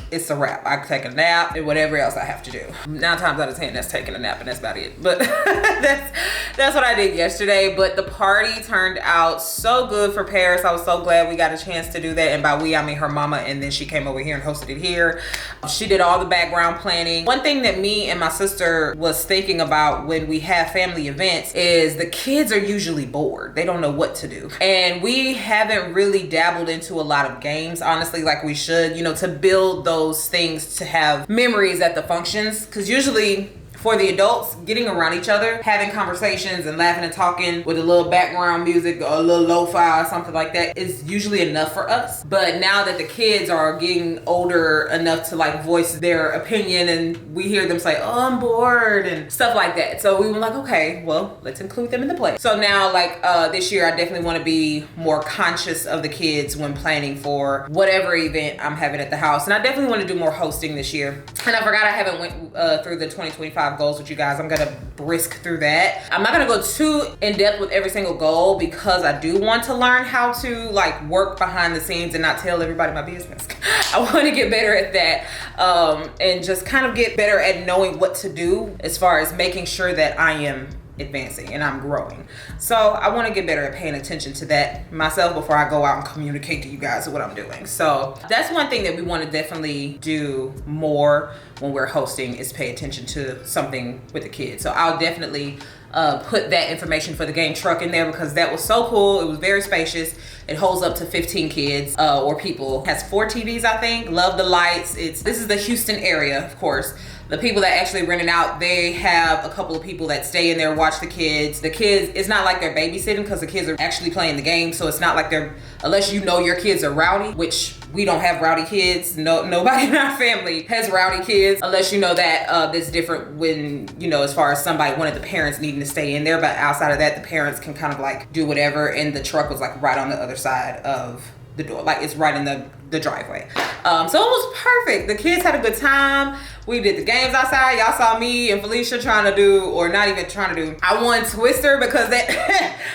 it's a wrap. I can take a nap and whatever else I have to do. 9 times out of 10, that's taking a nap, and that's about it. But that's what I did yesterday. But the party turned out so good for Paris. I was so glad we got a chance to do that. And by we, I mean her mama, and then she came over here and hosted it here. She did all the background planning. One thing that me and my sister was thinking about when we have family events is the kids are usually bored. They don't know what to do. And we haven't really dabbled into a lot of games, honestly, like we should, you know, to build those things to have memories at the functions. Because usually for the adults, getting around each other, having conversations and laughing and talking with a little background music or a little lo-fi or something like that is usually enough for us. But now that the kids are getting older enough to like voice their opinion, and we hear them say, oh, I'm bored and stuff like that. So we were like, okay, well, let's include them in the play. So now like this year, I definitely want to be more conscious of the kids when planning for whatever event I'm having at the house. And I definitely want to do more hosting this year. And I forgot I haven't went through the 2025 goals with you guys. I'm gonna brisk through that. I'm not gonna go too in depth with every single goal because I do want to learn how to like work behind the scenes and not tell everybody my business. I want to get better at that and just kind of get better at knowing what to do as far as making sure that I am advancing and I'm growing. So I want to get better at paying attention to that myself before I go out and communicate to you guys what I'm doing. So that's one thing that we want to definitely do more when we're hosting, is pay attention to something with the kids. So I'll definitely put that information for the game truck in there, because that was so cool. It was very spacious. It holds up to 15 kids or people. It has 4 TVs, I think. Love the lights. This is the Houston area, of course. The people that actually rent it out, they have a couple of people that stay in there, watch the kids. The kids, it's not like they're babysitting because the kids are actually playing the game. So it's not like they're, unless you know your kids are rowdy, which we don't have rowdy kids. No, nobody in our family has rowdy kids, unless you know that. That's different when, you know, as far as one of the parents needing to stay in there. But outside of that, the parents can kind of like do whatever. And the truck was like right on the other side of the door, like it's right in the driveway. So it was perfect. The kids had a good time. We did the games outside. Y'all saw me and Felicia trying to do, or not even trying to do, I won Twister because that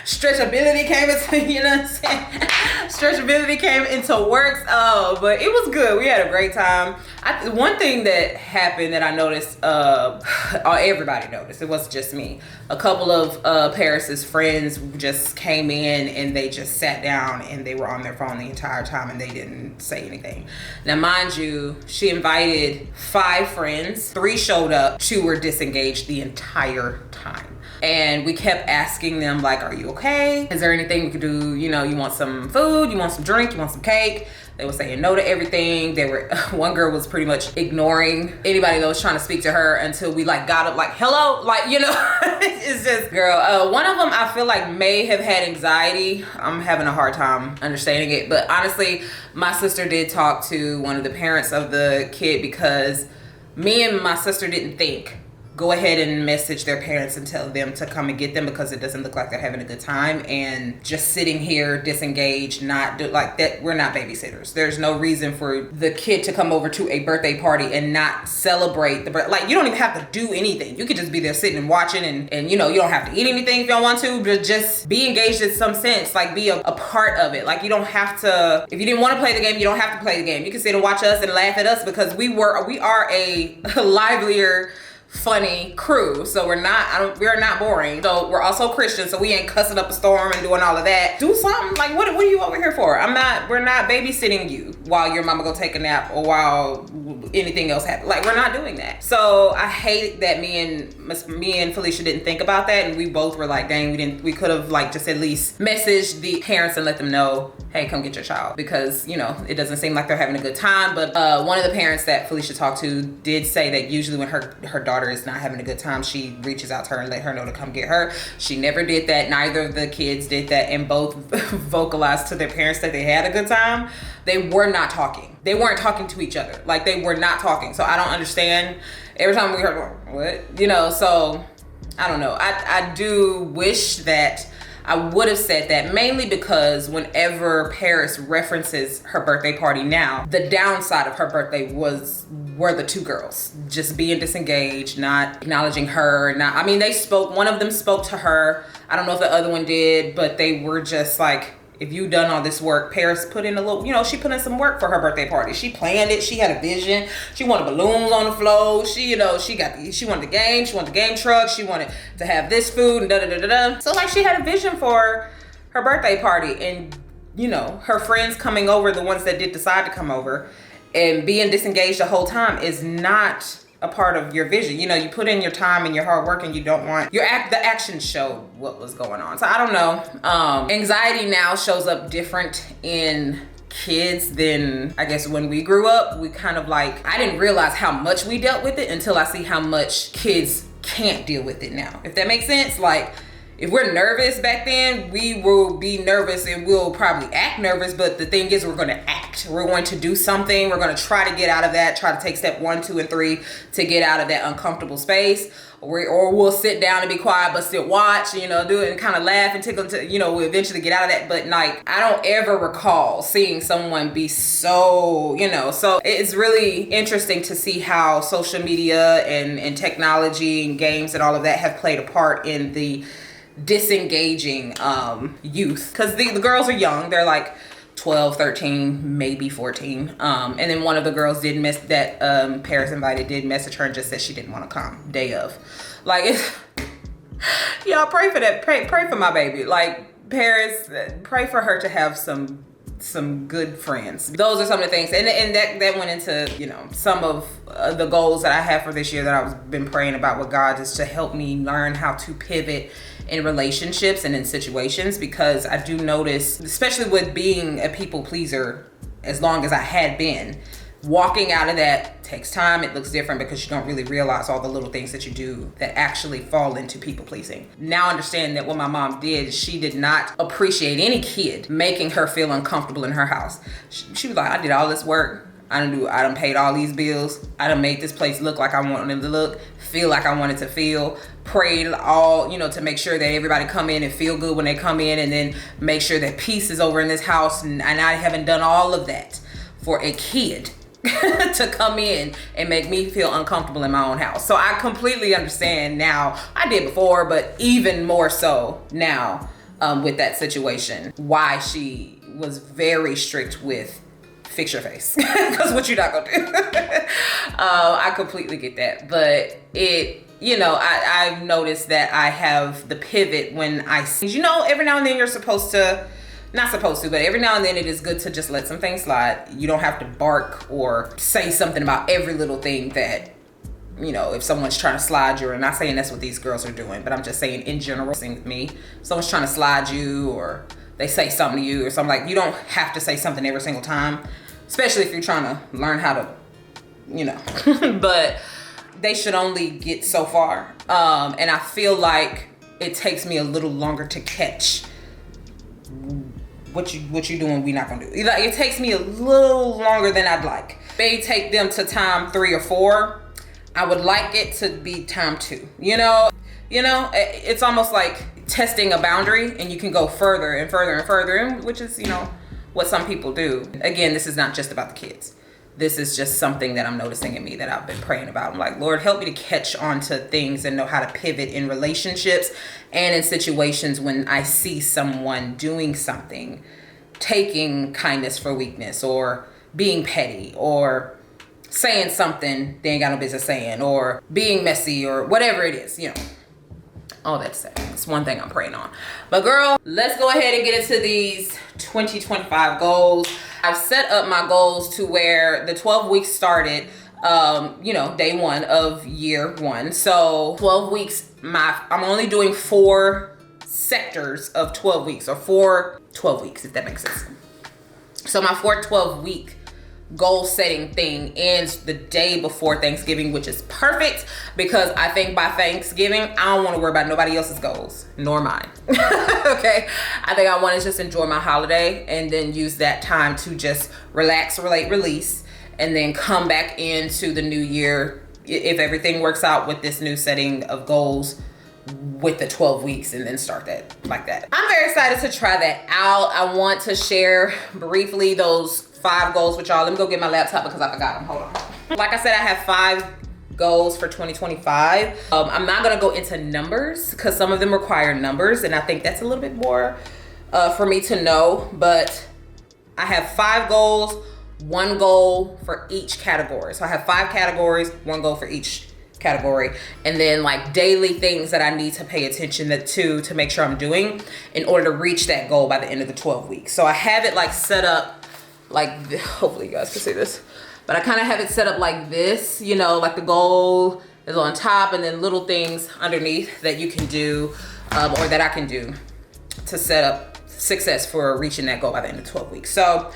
stretchability came into, you know what I'm saying? Stretchability came into works. But it was good. We had a great time. One thing that happened that I noticed, everybody noticed, it wasn't just me. A couple of Paris's friends just came in and they just sat down and they were on their phone the entire time and they didn't say anything. Now, mind you, she invited 5 friends. 3 showed up. 2 were disengaged the entire time. And we kept asking them, like, are you okay? Is there anything we could do? You know, you want some food? You want some drink? You want some cake? They were saying no to everything. One girl was pretty much ignoring anybody that was trying to speak to her until we like got up like, hello, like, you know, it's just, girl. One of them I feel like may have had anxiety. I'm having a hard time understanding it. But honestly, my sister did talk to one of the parents of the kid, because me and my sister didn't think go ahead and message their parents and tell them to come and get them because it doesn't look like they're having a good time. And just sitting here disengaged, not do like that. We're not babysitters. There's no reason for the kid to come over to a birthday party and not celebrate the birth. Like, you don't even have to do anything. You could just be there sitting and watching, and you know, you don't have to eat anything if you don't want to, but just be engaged in some sense, like be a part of it. Like, you don't have to, if you didn't want to play the game, you don't have to play the game. You can sit and watch us and laugh at us because we are a livelier, funny crew. So we're not boring. So we're also Christian, so we ain't cussing up a storm and doing all of that. Do something. Like, what are you over here for? We're not babysitting you while your mama go take a nap or while anything else happens. Like, we're not doing that. So I hate that me and Felicia didn't think about that, and we both were like, dang, we could have like just at least messaged the parents and let them know, hey, come get your child, because you know, it doesn't seem like they're having a good time. But one of the parents that Felicia talked to did say that usually when her daughter is not having a good time, she reaches out to her and let her know to come get her. She never did that. Neither of the kids did that, and both vocalized to their parents that they had a good time. They were not talking. They weren't talking to each other. Like, they were not talking. So I don't understand. Every time we heard, what? You know, so I don't know. I do wish that I would have said that, mainly because whenever Paris references her birthday party now, the downside of her birthday were the two girls just being disengaged, not acknowledging her. One of them spoke to her. I don't know if the other one did, but they were just like, if you done all this work, Paris put in a little, you know, she put in some work for her birthday party. She planned it. She had a vision. She wanted balloons on the floor. She wanted the game truck. She wanted to have this food and da-da-da-da-da. So like, she had a vision for her birthday party, and you know, her friends coming over, the ones that did decide to come over, and being disengaged the whole time is not a part of your vision. You know, you put in your time and your hard work, and you don't want the action showed what was going on. So I don't know. Anxiety now shows up different in kids than I guess when we grew up. We kind of like, I didn't realize how much we dealt with it until I see how much kids can't deal with it now. If that makes sense. Like, if we're nervous back then, we will be nervous and we'll probably act nervous, but the thing is, we're gonna act. We're going to do something. We're gonna try to get out of that, try to take step 1, 2, and 3 to get out of that uncomfortable space. Or we'll sit down and be quiet, but still watch, you know, do it and kind of laugh and tickle to, you know, we'll eventually get out of that. But like, I don't ever recall seeing someone be so, you know, so it's really interesting to see how social media and technology and games and all of that have played a part in the disengaging youth, because the girls are young. They're like 12, 13, maybe 14. And then one of the girls Paris invited did message her and just said she didn't want to come day of. Like, y'all pray for that. Pray for my baby. Like, Paris, pray for her to have some good friends. Those are some of the things, and that went into, you know, some of the goals that I have for this year that I've been praying about with God, is to help me learn how to pivot in relationships and in situations, because I do notice, especially with being a people pleaser as long as I had been, walking out of that takes time. It looks different because you don't really realize all the little things that you do that actually fall into people pleasing. Now I understand that what my mom did, she did not appreciate any kid making her feel uncomfortable in her house. She was like, I did all this work. I done paid all these bills. I done made this place look like I wanted it to look, feel like I wanted to feel, prayed all, you know, to make sure that everybody come in and feel good when they come in, and then make sure that peace is over in this house. And I haven't done all of that for a kid to come in and make me feel uncomfortable in my own house. So I completely understand now. I did before, but even more so now with that situation, why she was very strict with fix your face, because what you're not gonna do. I completely get that, but you know, I've noticed that I have the pivot when I see, you know, every now and then you're not supposed to, but every now and then it is good to just let some things slide. You don't have to bark or say something about every little thing that, you know, if someone's trying to slide you, or not saying that's what these girls are doing, but I'm just saying in general, same with me, someone's trying to slide you or they say something to you or something, like, you don't have to say something every single time, especially if you're trying to learn how to, you know, but they should only get so far. And I feel like it takes me a little longer to catch what you doing, we not gonna do. Like, it takes me a little longer than I'd like. May take them to time 3 or 4. I would like it to be time 2. You know, it's almost like testing a boundary, and you can go further and further and further, which is, you know, what some people do. Again, this is not just about the kids. This is just something that I'm noticing in me that I've been praying about. I'm like, Lord, help me to catch on to things and know how to pivot in relationships and in situations when I see someone doing something, taking kindness for weakness, or being petty, or saying something they ain't got no business saying, or being messy, or whatever it is, you know. All that said, it's one thing I'm praying on. But girl, let's go ahead and get into these 2025 goals. I've set up my goals to where the 12 weeks started, you know, day 1 of year 1. So 12 weeks, I'm only doing 4 sectors of 12 weeks, or 4 12 weeks, if that makes sense. So my 4 12-week goal setting thing ends the day before Thanksgiving, which is perfect because I think by Thanksgiving, I don't want to worry about nobody else's goals, nor mine. Okay. I think I want to just enjoy my holiday and then use that time to just relax, relate, release, and then come back into the new year if everything works out with this new setting of goals with the 12 weeks, and then start that like that. I'm very excited to try that out. I want to share briefly those 5 goals with y'all. Let me go get my laptop because I forgot them. Hold on. Like I said, I have 5 goals for 2025. I'm not gonna go into numbers because some of them require numbers, and I think that's a little bit more for me to know, but I have 5 goals, 1 goal for each category. So I have 5 categories, 1 goal for each category, and then like daily things that I need to pay attention to make sure I'm doing in order to reach that goal by the end of the 12 weeks. So I have it like set up like, hopefully you guys can see this, but I kind of have it set up like this, you know, like the goal is on top and then little things underneath that you can do or that I can do to set up success for reaching that goal by the end of 12 weeks. So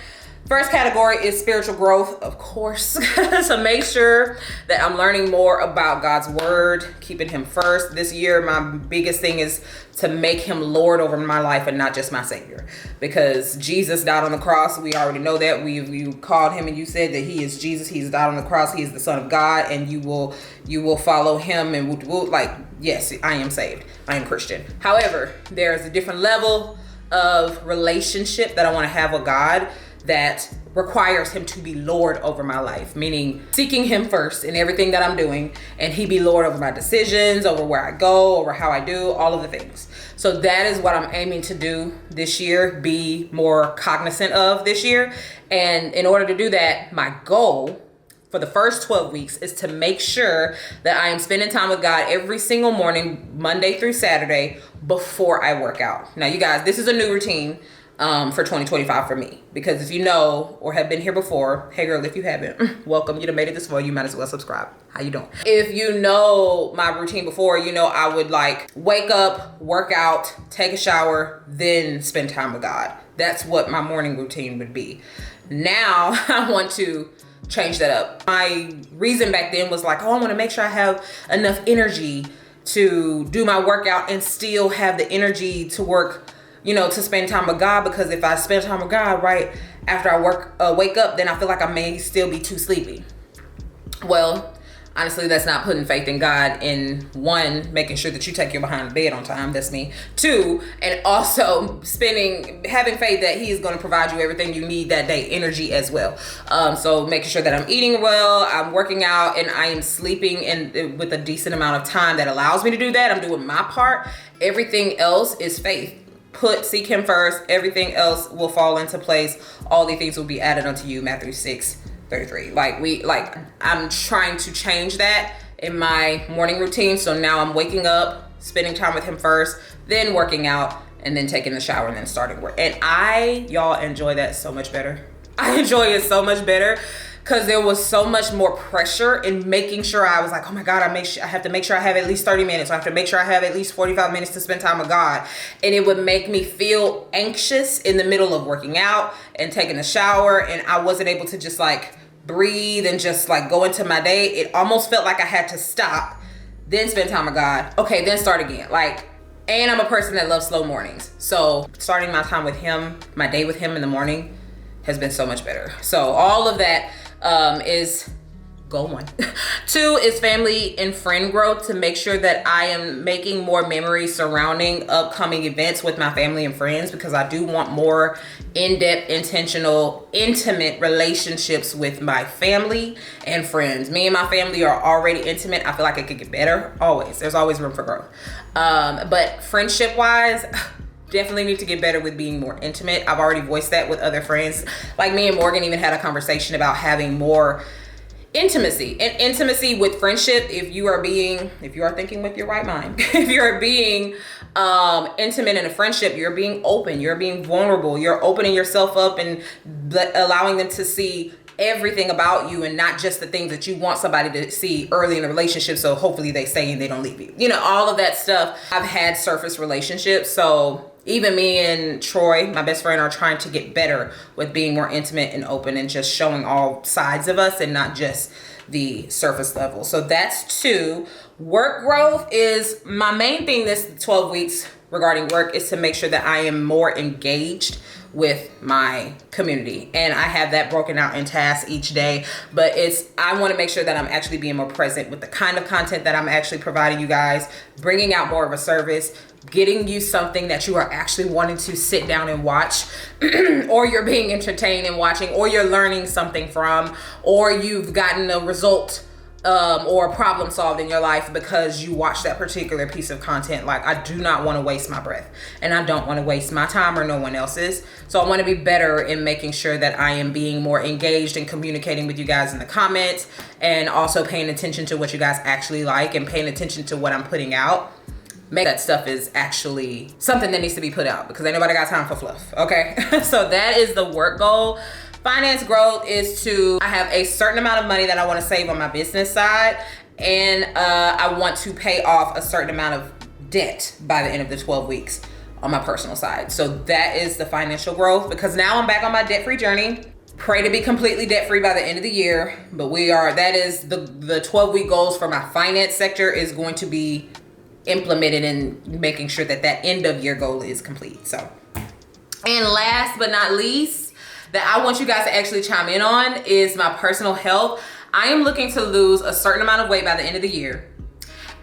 first category is spiritual growth, of course. So make sure that I'm learning more about God's word, keeping him first. This year, my biggest thing is to make him Lord over my life and not just my savior. Because Jesus died on the cross. We already know that. You called him and you said that he is Jesus. He's died on the cross. He is the Son of God, and you will follow him, and will like, yes, I am saved. I am Christian. However, there's a different level of relationship that I want to have with God that requires him to be Lord over my life, meaning seeking him first in everything that I'm doing, and he be Lord over my decisions, over where I go, over how I do, all of the things. So that is what I'm aiming to do this year, be more cognizant of this year. And in order to do that, my goal for the first 12 weeks is to make sure that I am spending time with God every single morning, Monday through Saturday, before I work out. Now, you guys, this is a new routine for 2025 for me, because if you know or have been here before, hey girl, if you haven't, welcome. You done made it this far, you might as well subscribe. How you doing? If you know my routine before, you know I would like wake up, work out, take a shower, then spend time with God. That's what my morning routine would be. Now I want to change that up. My reason back then was like, oh, I want to make sure I have enough energy to do my workout and still have the energy to work, you know, to spend time with God, because if I spend time with God right after I wake up, then I feel like I may still be too sleepy. Well, honestly, that's not putting faith in God in 1, making sure that you take your behind the bed on time. That's me. 2, and also having faith that he is going to provide you everything you need that day, energy as well. So making sure that I'm eating well, I'm working out, and I am sleeping with a decent amount of time that allows me to do that. I'm doing my part. Everything else is faith. Seek him first, everything else will fall into place. All these things will be added unto you, Matthew 6:33. I'm trying to change that in my morning routine. So now I'm waking up, spending time with him first, then working out, and then taking the shower, and then starting work. And y'all enjoy that so much better. I enjoy it so much better, because there was so much more pressure in making sure. I was like, oh my God, I have to make sure I have at least 30 minutes. I have to make sure I have at least 45 minutes to spend time with God. And it would make me feel anxious in the middle of working out and taking a shower. And I wasn't able to just like breathe and just like go into my day. It almost felt like I had to stop, then spend time with God. Okay, then start again. And I'm a person that loves slow mornings. So starting my time with him, my day with him in the morning has been so much better. So all of that is goal 1. 2 is family and friend growth, to make sure that I am making more memories surrounding upcoming events with my family and friends, because I do want more in-depth, intentional, intimate relationships with my family and friends. Me and my family are already intimate. I feel like it could get better. Always. There's always room for growth. But friendship-wise, definitely need to get better with being more intimate. I've already voiced that with other friends. Like me and Morgan even had a conversation about having more intimacy. And intimacy with friendship, if you are thinking with your right mind, if you're being intimate in a friendship, you're being open, you're being vulnerable, you're opening yourself up and allowing them to see everything about you and not just the things that you want somebody to see early in the relationship, so hopefully they stay and they don't leave you. You know, all of that stuff. I've had surface relationships, so even me and Troy, my best friend, are trying to get better with being more intimate and open and just showing all sides of us and not just the surface level. So that's 2. Work growth is my main thing this 12 weeks regarding work, is to make sure that I am more engaged with my community, and I have that broken out in tasks each day. But I want to make sure that I'm actually being more present with the kind of content that I'm actually providing you guys, bringing out more of a service, getting you something that you are actually wanting to sit down and watch, or you're being entertained and watching, or you're learning something from, or you've gotten a result or a problem solved in your life because you watch that particular piece of content. Like, I do not want to waste my breath, and I don't want to waste my time or no one else's. So I want to be better in making sure that I am being more engaged and communicating with you guys in the comments, and also paying attention to what you guys actually like and paying attention to what I'm putting out. Make that stuff is actually something that needs to be put out, because ain't nobody got time for fluff, okay? So that is the work goal. Finance growth is I have a certain amount of money that I want to save on my business side, and I want to pay off a certain amount of debt by the end of the 12 weeks on my personal side. So that is the financial growth, because now I'm back on my debt-free journey. Pray to be completely debt-free by the end of the year, but that is the 12-week goals for my finance sector is going to be implemented in making sure that end of year goal is complete. So, and last but not least, that I want you guys to actually chime in on is my personal health. I am looking to lose a certain amount of weight by the end of the year,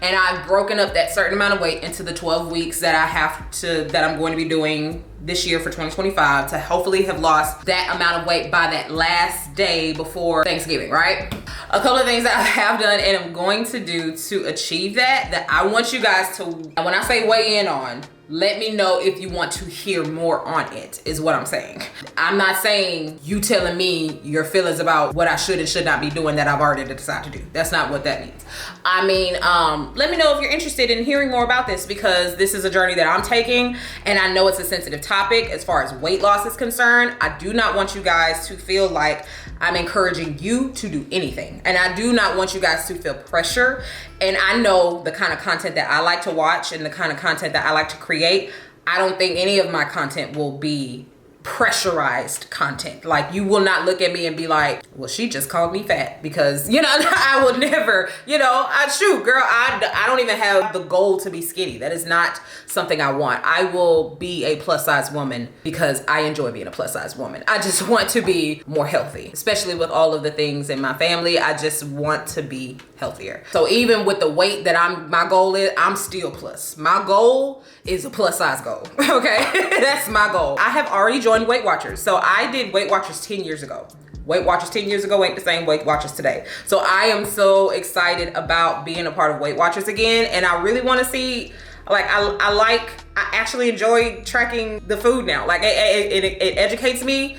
and I've broken up that certain amount of weight into the 12 weeks that I'm going to be doing this year for 2025, to hopefully have lost that amount of weight by that last day before Thanksgiving, right? A couple of things that I have done and I'm going to do to achieve that I want you guys to, when I say weigh in on, let me know if you want to hear more on it, is what I'm saying. I'm not saying you telling me your feelings about what I should and should not be doing that I've already decided to do. That's not what that means. I mean, let me know if you're interested in hearing more about this, because this is a journey that I'm taking, and I know it's a sensitive topic as far as weight loss is concerned. I do not want you guys to feel like I'm encouraging you to do anything, and I do not want you guys to feel pressure. And I know the kind of content that I like to watch and the kind of content that I like to create. I don't think any of my content will be pressurized content. Like, you will not look at me and be like, well, she just called me fat, because, you know, I will never, you know, I don't even have the goal to be skinny. That is not something I want. I will be a plus size woman because I enjoy being a plus size woman. I just want to be more healthy, especially with all of the things in my family. I just want to be healthier. So even with the weight that my goal is, I'm still plus. My goal is a plus size goal, okay? That's my goal. I have already joined Weight Watchers. So I did Weight Watchers 10 years ago. Weight Watchers 10 years ago ain't the same Weight Watchers today. So I am so excited about being a part of Weight Watchers again. And I really want to see, like, I actually enjoy tracking the food now. Like, it educates me.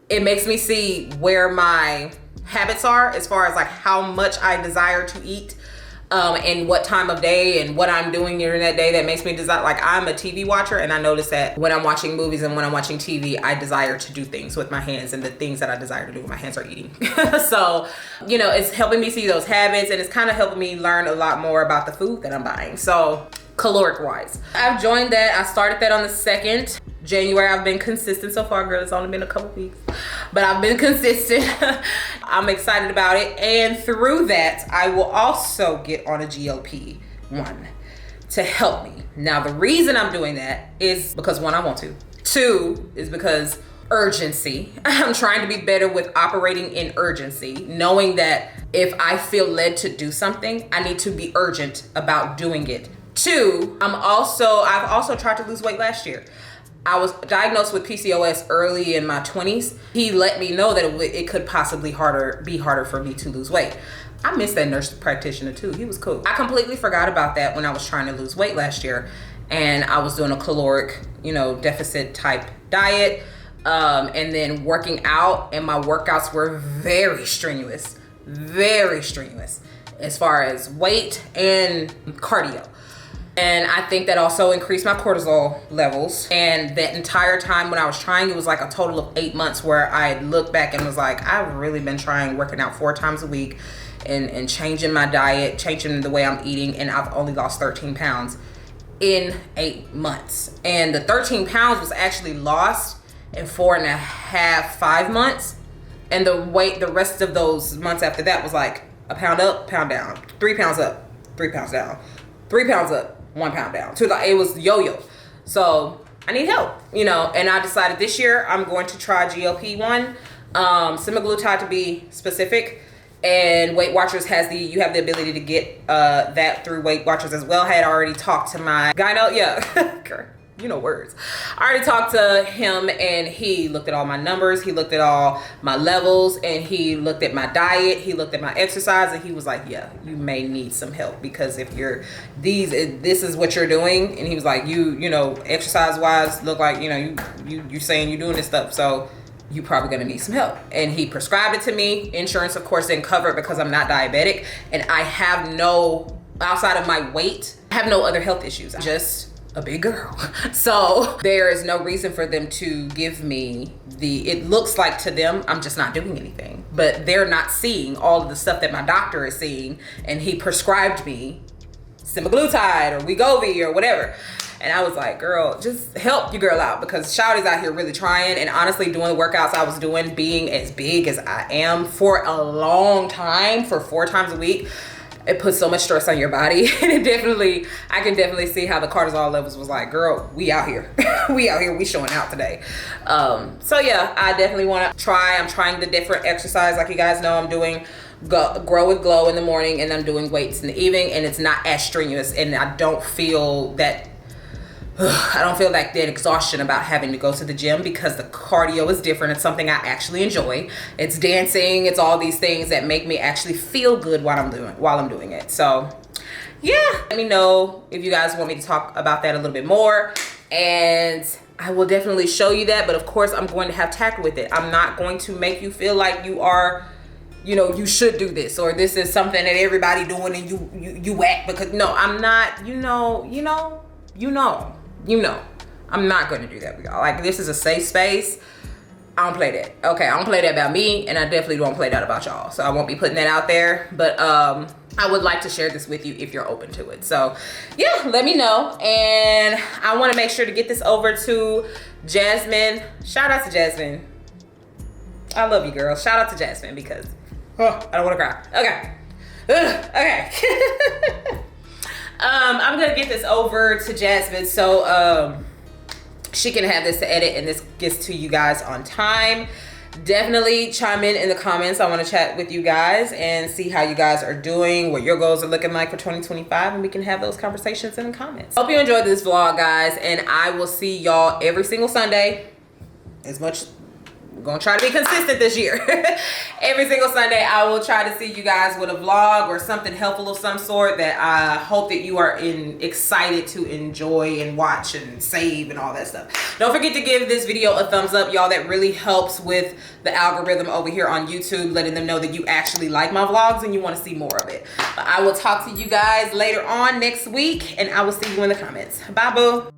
It makes me see where my habits are as far as like how much I desire to eat. And what time of day and what I'm doing during that day that makes me desire. Like, I'm a TV watcher, and I notice that when I'm watching movies and when I'm watching TV, I desire to do things with my hands, and the things that I desire to do with my hands are eating. So, you know, it's helping me see those habits, and it's kind of helping me learn a lot more about the food that I'm buying. So, caloric wise, I've joined that. I started that on the 2nd January. I've been consistent so far, girl. It's only been a couple weeks, but I've been consistent. I'm excited about it. And through that, I will also get on a GLP-1 to help me. Now, the reason I'm doing that is because 1, I want to. 2 is because urgency. I'm trying to be better with operating in urgency, knowing that if I feel led to do something, I need to be urgent about doing it. 2, I've also tried to lose weight last year. I was diagnosed with PCOS early in my 20s. He let me know that it could possibly be harder for me to lose weight. I miss that nurse practitioner too. He was cool. I completely forgot about that when I was trying to lose weight last year, and I was doing a caloric, deficit type diet, and then working out, and my workouts were very strenuous as far as weight and cardio. And I think that also increased my cortisol levels. And that entire time when I was trying, it was like a total of 8 months where I looked back and was like, I've really been trying working out 4 times a week and changing my diet, changing the way I'm eating. And I've only lost 13 pounds in 8 months. And the 13 pounds was actually lost in 4.5, 5 months. And the rest of those months after that was like a pound up, pound down, 3 pounds up, 3 pounds down, 3 pounds up, 1 pound down. So it was yo-yo. So I need help, and I decided this year I'm going to try GLP-1, semaglutide to be specific. And Weight Watchers you have the ability to get that through Weight Watchers as well. I had already talked to my gyno, words. I already talked to him, and he looked at all my numbers, he looked at all my levels, and he looked at my diet, he looked at my exercise, and he was like, yeah, you may need some help, because if this is what you're doing. And he was like, exercise wise, look like, you're saying you're doing this stuff, so you probably gonna need some help. And he prescribed it to me. Insurance of course didn't cover it because I'm not diabetic, and I have outside of my weight, I have no other health issues. I'm just a big girl. So there is no reason for them to give me it looks like to them I'm just not doing anything, but they're not seeing all of the stuff that my doctor is seeing. And he prescribed me semaglutide or Wegovy or whatever. And I was like, girl, just help your girl out, because Shawty's out here really trying. And honestly, doing the workouts I was doing, being as big as I am for a long time, for 4 times a week, it puts so much stress on your body. And I can definitely see how the cortisol levels was like, girl, we out here. we showing out today. So yeah, I definitely want to try. I'm trying the different exercise. Like you guys know, I'm doing Grow with Glow in the morning, and I'm doing weights in the evening, and it's not as strenuous, and I don't feel that exhaustion about having to go to the gym, because the cardio is different. It's something I actually enjoy. It's dancing. It's all these things that make me actually feel good while I'm doing it. So yeah, let me know if you guys want me to talk about that a little bit more, and I will definitely show you that. But of course, I'm going to have tact with it. I'm not going to make you feel like you are, you should do this, or this is something that everybody doing and you whack, because no, I'm not. I'm not going to do that with y'all. Like, this is a safe space. I don't play that. Okay, I don't play that about me, and I definitely don't play that about y'all. So I won't be putting that out there. But I would like to share this with you if you're open to it. So yeah, let me know. And I want to make sure to get this over to Jasmine. Shout out to Jasmine. I love you, girl. Shout out to Jasmine, because I don't want to cry. Okay. Okay. I'm gonna get this over to Jasmine so she can have this to edit, and this gets to you guys on time. Definitely chime in the comments. I want to chat with you guys and see how you guys are doing, what your goals are looking like for 2025, and we can have those conversations in the comments. Hope you enjoyed this vlog, guys, and I will see y'all every single Sunday. We're gonna try to be consistent this year. Every single Sunday, I will try to see you guys with a vlog or something helpful of some sort that I hope that you are excited to enjoy and watch and save and all that stuff. Don't forget to give this video a thumbs up, y'all. That really helps with the algorithm over here on YouTube, letting them know that you actually like my vlogs and you want to see more of it. But I will talk to you guys later on next week, and I will see you in the comments. Bye, boo.